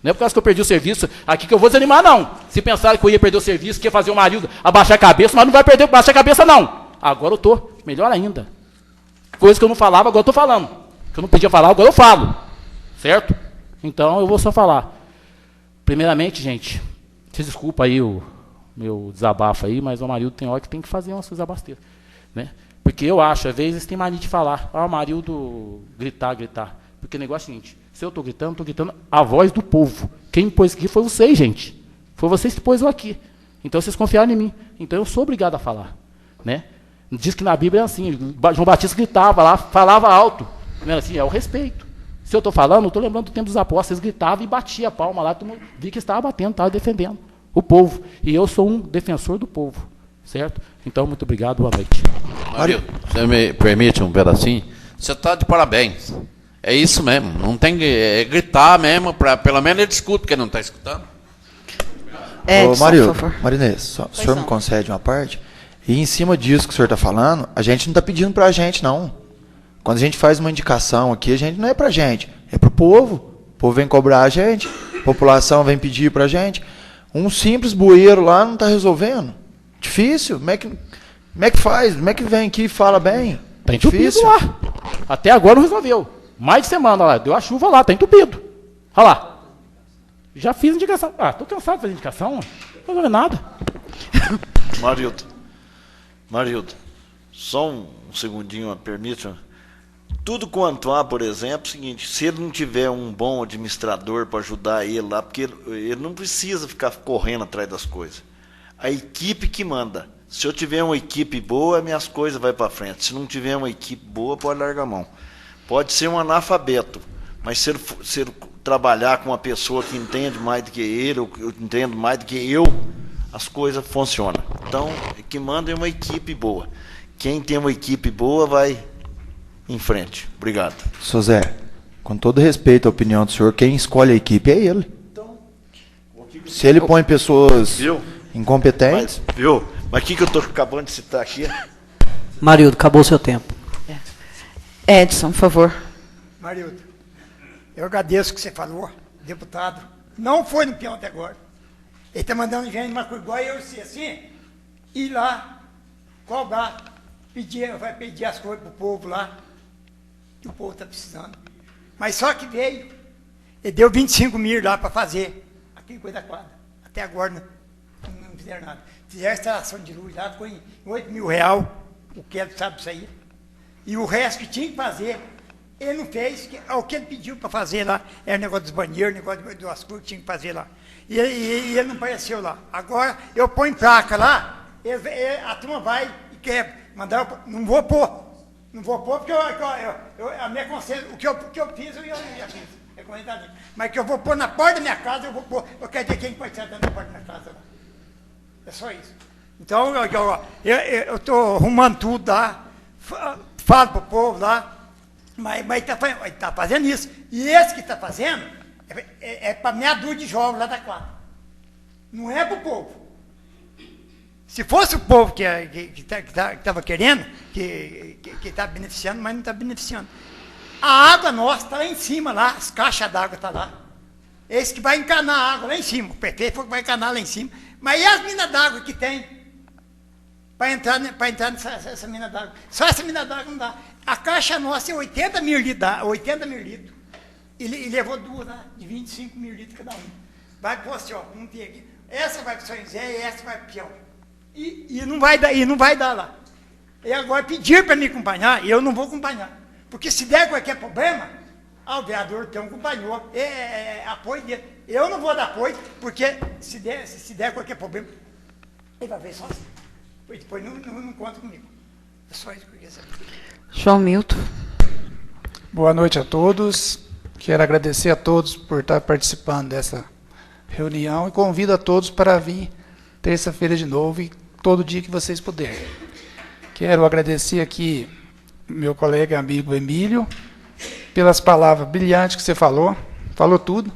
Não é por causa que eu perdi o serviço aqui que eu vou desanimar, não. Se pensaram que eu ia perder o serviço, que ia fazer o marido abaixar a cabeça, mas não vai abaixar a cabeça, não. Agora eu estou. Melhor ainda. Coisa que eu não falava, agora eu estou falando. Que eu não podia falar, agora eu falo. Certo? Então eu vou só falar. Primeiramente, gente, vocês desculpa aí o meu desabafo aí, mas o Marildo tem hora que tem que fazer umas coisas abasteiras, né? Porque eu acho, às vezes tem mania de falar, o Marildo gritar. Porque o negócio é o seguinte, se eu estou gritando a voz do povo. Quem me pôs aqui foi vocês, gente. Foi vocês que pôs eu aqui. Então vocês confiaram em mim. Então eu sou obrigado a falar, né? Diz que na Bíblia é assim, João Batista gritava lá, falava alto. Não era assim, é o respeito. Se eu estou falando, eu estou lembrando do tempo dos apóstolos, eles gritavam e batiam a palma lá, todo mundo via que estava batendo, estava defendendo o povo. E eu sou um defensor do povo, certo? Então, muito obrigado, boa noite. Mário, você me permite um pedacinho? Você está de parabéns. É isso mesmo, não tem que gritar mesmo, pelo menos ele escuta, porque ele não está escutando. Ô, Mário, Marinês, o senhor me concede uma parte? E em cima disso que o senhor está falando, a gente não está pedindo para a gente, não. Quando a gente faz uma indicação aqui, a gente não é para a gente, é para o povo. O povo vem cobrar a gente, a população vem pedir para a gente. Um simples bueiro lá não está resolvendo. Difícil. Como é que faz? Como é que vem aqui e fala bem? Está entupido lá. Até agora não resolveu. Mais de semana lá, deu a chuva lá, está entupido. Olha lá. Já fiz indicação. Ah, estou cansado de fazer indicação. Não resolve nada. Marildo, só um segundinho, permita. Tudo quanto há, por exemplo, é o seguinte, se ele não tiver um bom administrador para ajudar ele lá, porque ele não precisa ficar correndo atrás das coisas. A equipe que manda. Se eu tiver uma equipe boa, minhas coisas vão para frente. Se não tiver uma equipe boa, pode largar a mão. Pode ser um analfabeto, mas se ele trabalhar com uma pessoa que entende mais do que ele, ou que entende mais do que eu, as coisas funcionam. Então, o que manda é uma equipe boa. Quem tem uma equipe boa vai em frente. Obrigado. Seu Zé, com todo respeito à opinião do senhor, quem escolhe a equipe é ele. Se ele põe pessoas incompetentes... Mas o que eu estou acabando de citar aqui? Marildo, acabou o seu tempo. Edson, por favor. Marildo, eu agradeço o que você falou, deputado. Não foi no peão até agora. Ele está mandando gente de igual eu sei assim, ir lá, cobrar, vai pedir as coisas para o povo lá, que o povo está precisando. Mas só que veio, ele deu 25 mil lá para fazer aquele coisa da quadra. Até agora não fizeram nada. Fizeram a instalação de luz lá, ficou em R$8.000, o que ele sabe sair. E o resto que tinha que fazer, ele não fez, o que ele pediu para fazer lá, era o negócio dos banheiros, o negócio das coisas que tinha que fazer lá. E ele não apareceu lá. Agora, eu ponho placa lá, a turma vai e quer mandar, não vou pôr. Não vou pôr porque a minha consciência, o que eu fiz, eu já fiz. É comentário. Mas que eu vou pôr na porta da minha casa, eu vou pôr. Eu quero ter quem pode sentar na porta da minha casa. É só isso. Então, eu estou arrumando tudo lá, falo para o povo lá, mas está fazendo isso. E esse que está fazendo é para meia dúzia de jovens lá da quadra. Não é para o povo. Se fosse o povo que estava querendo, que está beneficiando, mas não está beneficiando. A água nossa está lá em cima, lá, as caixas d'água estão lá. Esse que vai encanar a água lá em cima. O prefeito foi que vai encanar lá em cima. Mas e as minas d'água que tem? Para entrar nessa mina d'água. Só essa mina d'água não dá. A caixa nossa é 80 mil litros. E levou duas lá, de 25 mil litros cada um. Vai para assim, ó, um tem aqui. Essa vai para São José e essa vai para o Peão. E não vai dar lá. E agora pedir para me acompanhar, e eu não vou acompanhar. Porque se der qualquer problema, o vereador tem um acompanhou, apoio dele. Eu não vou dar apoio, porque se der qualquer problema, ele vai ver sozinho. Depois não conta comigo. É só isso que eu queria saber. João Milton. Boa noite a todos. Quero agradecer a todos por estar participando dessa reunião e convido a todos para vir terça-feira de novo e todo dia que vocês puderem. Quero agradecer aqui meu colega e amigo Emílio pelas palavras brilhantes que você falou tudo.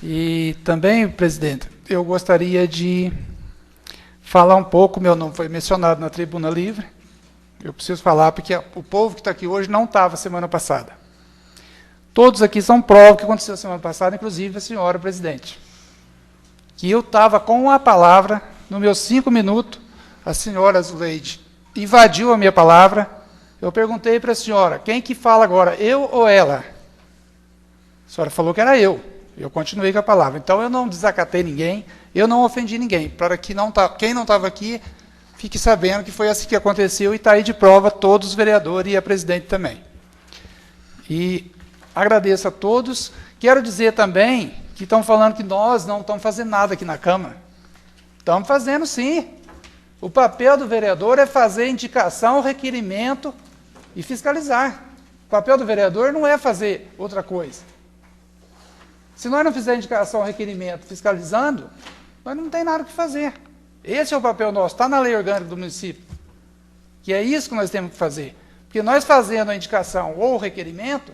E também, presidente, eu gostaria de falar um pouco, meu nome foi mencionado na Tribuna Livre, eu preciso falar porque o povo que está aqui hoje não estava semana passada. Todos aqui são prova que aconteceu semana passada, inclusive a senhora presidente. Que eu estava com a palavra, nos meus 5 minutos, a senhora Zuleide invadiu a minha palavra, eu perguntei para a senhora, quem que fala agora, eu ou ela? A senhora falou que era eu continuei com a palavra. Então, eu não desacatei ninguém, eu não ofendi ninguém, para que quem não estava aqui fique sabendo que foi assim que aconteceu e está aí de prova todos os vereadores e a presidente também. E agradeço a todos. Quero dizer também que estão falando que nós não estamos fazendo nada aqui na Câmara. Estamos fazendo sim. O papel do vereador é fazer indicação, requerimento e fiscalizar. O papel do vereador não é fazer outra coisa. Se nós não fizermos indicação, requerimento, fiscalizando, nós não tem nada o que fazer. Esse é o papel nosso, está na lei orgânica do município. Que é isso que nós temos que fazer. Porque nós fazendo a indicação ou o requerimento,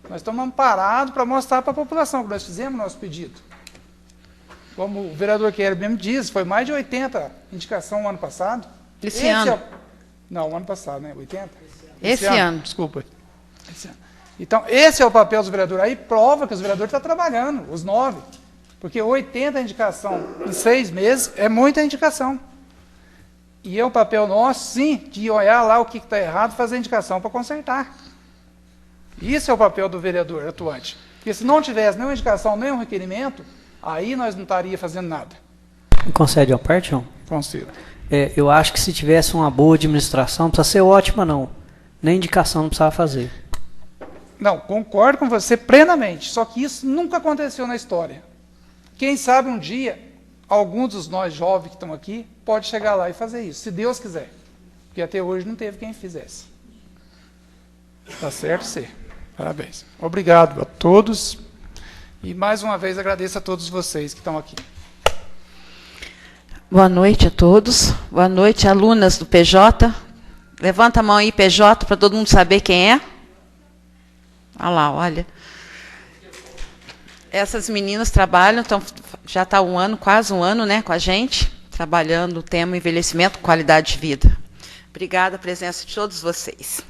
nós estamos amparados para mostrar para a população que nós fizemos nosso pedido. Como o vereador Kelly mesmo disse, foi mais de 80 indicação no ano passado. Esse ano? Não, o ano passado, né? 80? Esse ano. Desculpa. Esse ano. Então, esse é o papel dos vereadores. Aí prova que os vereadores estão trabalhando, os 9. Porque 80 indicação em 6 meses é muita indicação. E é o papel nosso, sim, de olhar lá o que está errado e fazer indicação para consertar. Isso é o papel do vereador atuante. Porque se não tivesse nenhuma indicação, nenhum requerimento, aí nós não estaríamos fazendo nada. Me concede uma parte, João? Consigo. Eu acho que se tivesse uma boa administração, não precisa ser ótima, não. Nem indicação não precisava fazer. Não, concordo com você plenamente, só que isso nunca aconteceu na história. Quem sabe um dia, alguns dos nós jovens que estão aqui, pode chegar lá e fazer isso, se Deus quiser. Porque até hoje não teve quem fizesse. Tá certo, Cê? Parabéns. Obrigado a todos. E mais uma vez agradeço a todos vocês que estão aqui. Boa noite a todos. Boa noite, alunas do PJ. Levanta a mão aí, PJ, para todo mundo saber quem é. Olha lá, olha. Essas meninas trabalham, já está quase um ano, né, com a gente, trabalhando o tema envelhecimento, qualidade de vida. Obrigada a presença de todos vocês.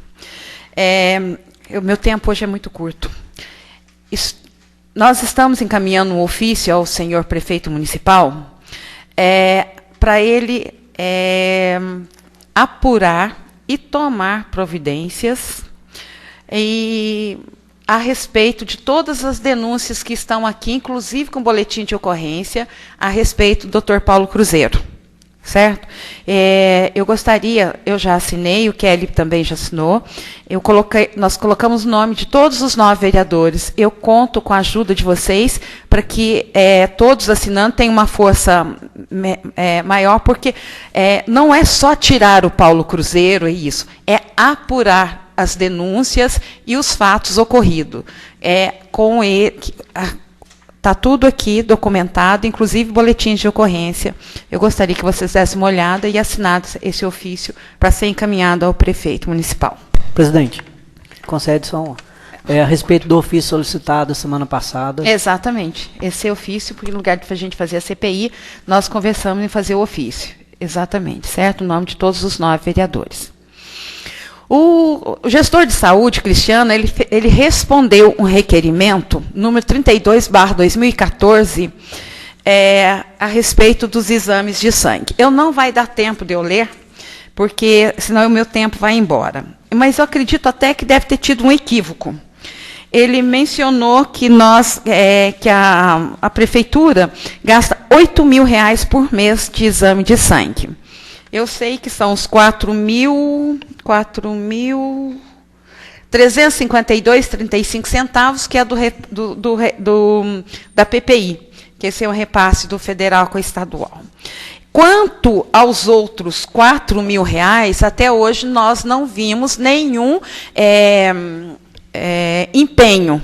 O meu tempo hoje é muito curto. Nós estamos encaminhando um ofício ao senhor prefeito municipal para ele apurar e tomar providências a respeito de todas as denúncias que estão aqui, inclusive com boletim de ocorrência, a respeito do Dr. Paulo Cruzeiro. Certo? Eu gostaria, eu já assinei, o Kelly também já assinou, nós colocamos o nome de todos os 9 vereadores. Eu conto com a ajuda de vocês para que todos assinando tenham uma força maior, porque não é só tirar o Paulo Cruzeiro, é apurar as denúncias e os fatos ocorridos. Com ele... Está tudo aqui documentado, inclusive boletins de ocorrência. Eu gostaria que vocês dessem uma olhada e assinassem esse ofício para ser encaminhado ao prefeito municipal. Presidente, concede só a respeito do ofício solicitado semana passada. Exatamente. Esse ofício, porque no lugar de a gente fazer a CPI, nós conversamos em fazer o ofício. Exatamente, certo? O nome de todos os 9 vereadores. O gestor de saúde, Cristiano, ele respondeu um requerimento, número 32/2014, a respeito dos exames de sangue. Não vai dar tempo de eu ler, porque senão o meu tempo vai embora. Mas eu acredito até que deve ter tido um equívoco. Ele mencionou que a prefeitura gasta R$8.000 por mês de exame de sangue. Eu sei que são os 4.352,35 centavos, que é da PPI, que esse é um repasse do federal com o estadual. Quanto aos outros R$4.000, até hoje nós não vimos nenhum empenho.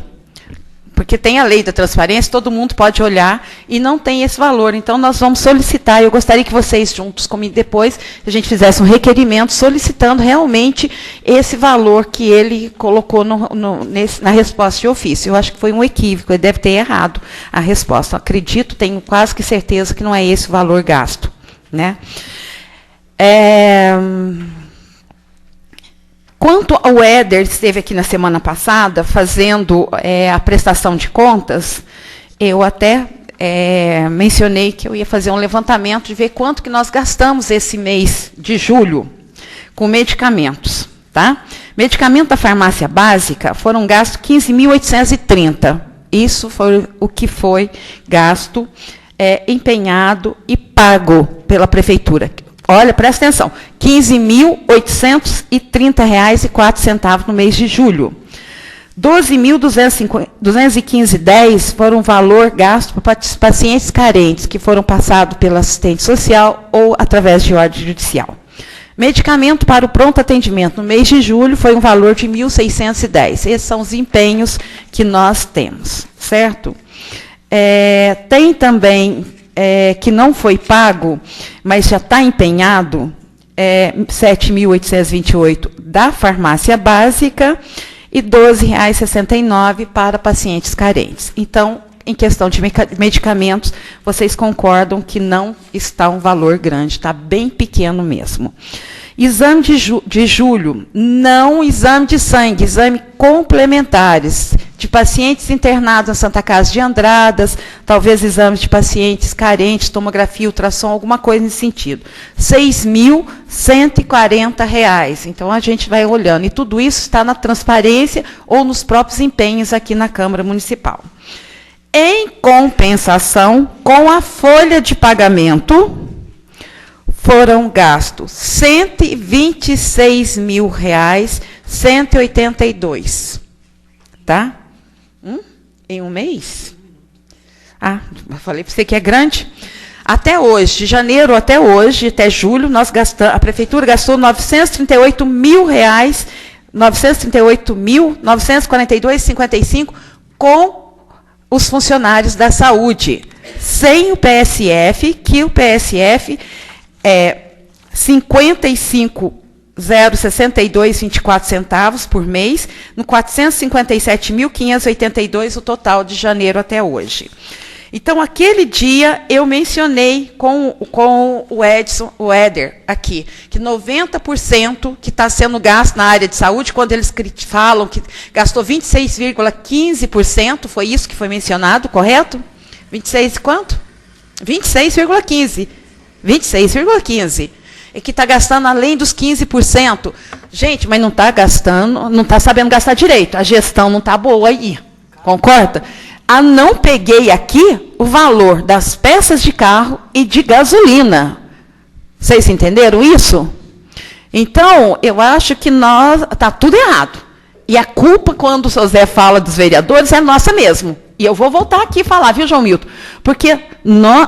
Porque tem a lei da transparência, todo mundo pode olhar e não tem esse valor. Então, nós vamos solicitar, eu gostaria que vocês, juntos comigo depois, a gente fizesse um requerimento solicitando realmente esse valor que ele colocou na resposta de ofício. Eu acho que foi um equívoco, ele deve ter errado a resposta. Acredito, tenho quase que certeza que não é esse o valor gasto. Né? Quanto ao Éder, esteve aqui na semana passada fazendo a prestação de contas, eu até mencionei que eu ia fazer um levantamento de ver quanto que nós gastamos esse mês de julho com medicamentos. Tá? Medicamento da farmácia básica foram gastos 15.830. Isso foi o que foi gasto, empenhado e pago pela prefeitura. Olha, presta atenção, R$ 15.830,04 no mês de julho. R$ 12.215,10 foram o valor gasto para pacientes carentes, que foram passados pela assistente social ou através de ordem judicial. Medicamento para o pronto atendimento no mês de julho foi um valor de R$ 1.610. Esses são os empenhos que nós temos, certo? Tem também... que não foi pago, mas já está empenhado, R$ 7.828 da farmácia básica e R$ 12,69 para pacientes carentes. Então, em questão de medicamentos, vocês concordam que não está um valor grande, está bem pequeno mesmo. Exame de julho, não exame de sangue, exame complementares de pacientes internados na Santa Casa de Andradas, talvez exames de pacientes carentes, tomografia, ultrassom, alguma coisa nesse sentido. R$ 6.140. Então, a gente vai olhando. E tudo isso está na transparência ou nos próprios empenhos aqui na Câmara Municipal. Em compensação, com a folha de pagamento, foram gastos R$ 126.000 182. Tá? Em um mês? Ah, eu falei para você que é grande. Até hoje, de janeiro até hoje, até julho, a prefeitura gastou R$ 938.942,55 com os funcionários da saúde, sem o PSF, que o PSF é 55,062,24 centavos por mês, no 457.582 o total de janeiro até hoje. Então, aquele dia, eu mencionei com o Éder aqui, que 90% que está sendo gasto na área de saúde, quando eles falam que gastou 26,15%, foi isso que foi mencionado, correto? 26 quanto? 26,15%. 26,15%. E que está gastando além dos 15%. Gente, mas não está gastando, não está sabendo gastar direito. A gestão não está boa aí. Concorda? Não peguei aqui o valor das peças de carro e de gasolina. Vocês entenderam isso? Então, eu acho que está tudo errado. E a culpa, quando o seu Zé fala dos vereadores, é nossa mesmo. E eu vou voltar aqui e falar, viu, João Milton? Porque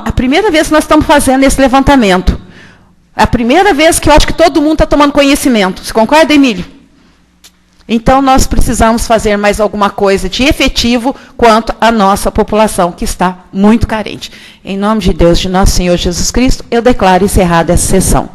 a primeira vez que nós estamos fazendo esse levantamento, a primeira vez que eu acho que todo mundo está tomando conhecimento. Você concorda, Emílio? Então, nós precisamos fazer mais alguma coisa de efetivo quanto à nossa população, que está muito carente. Em nome de Deus, de nosso Senhor Jesus Cristo, eu declaro encerrada essa sessão.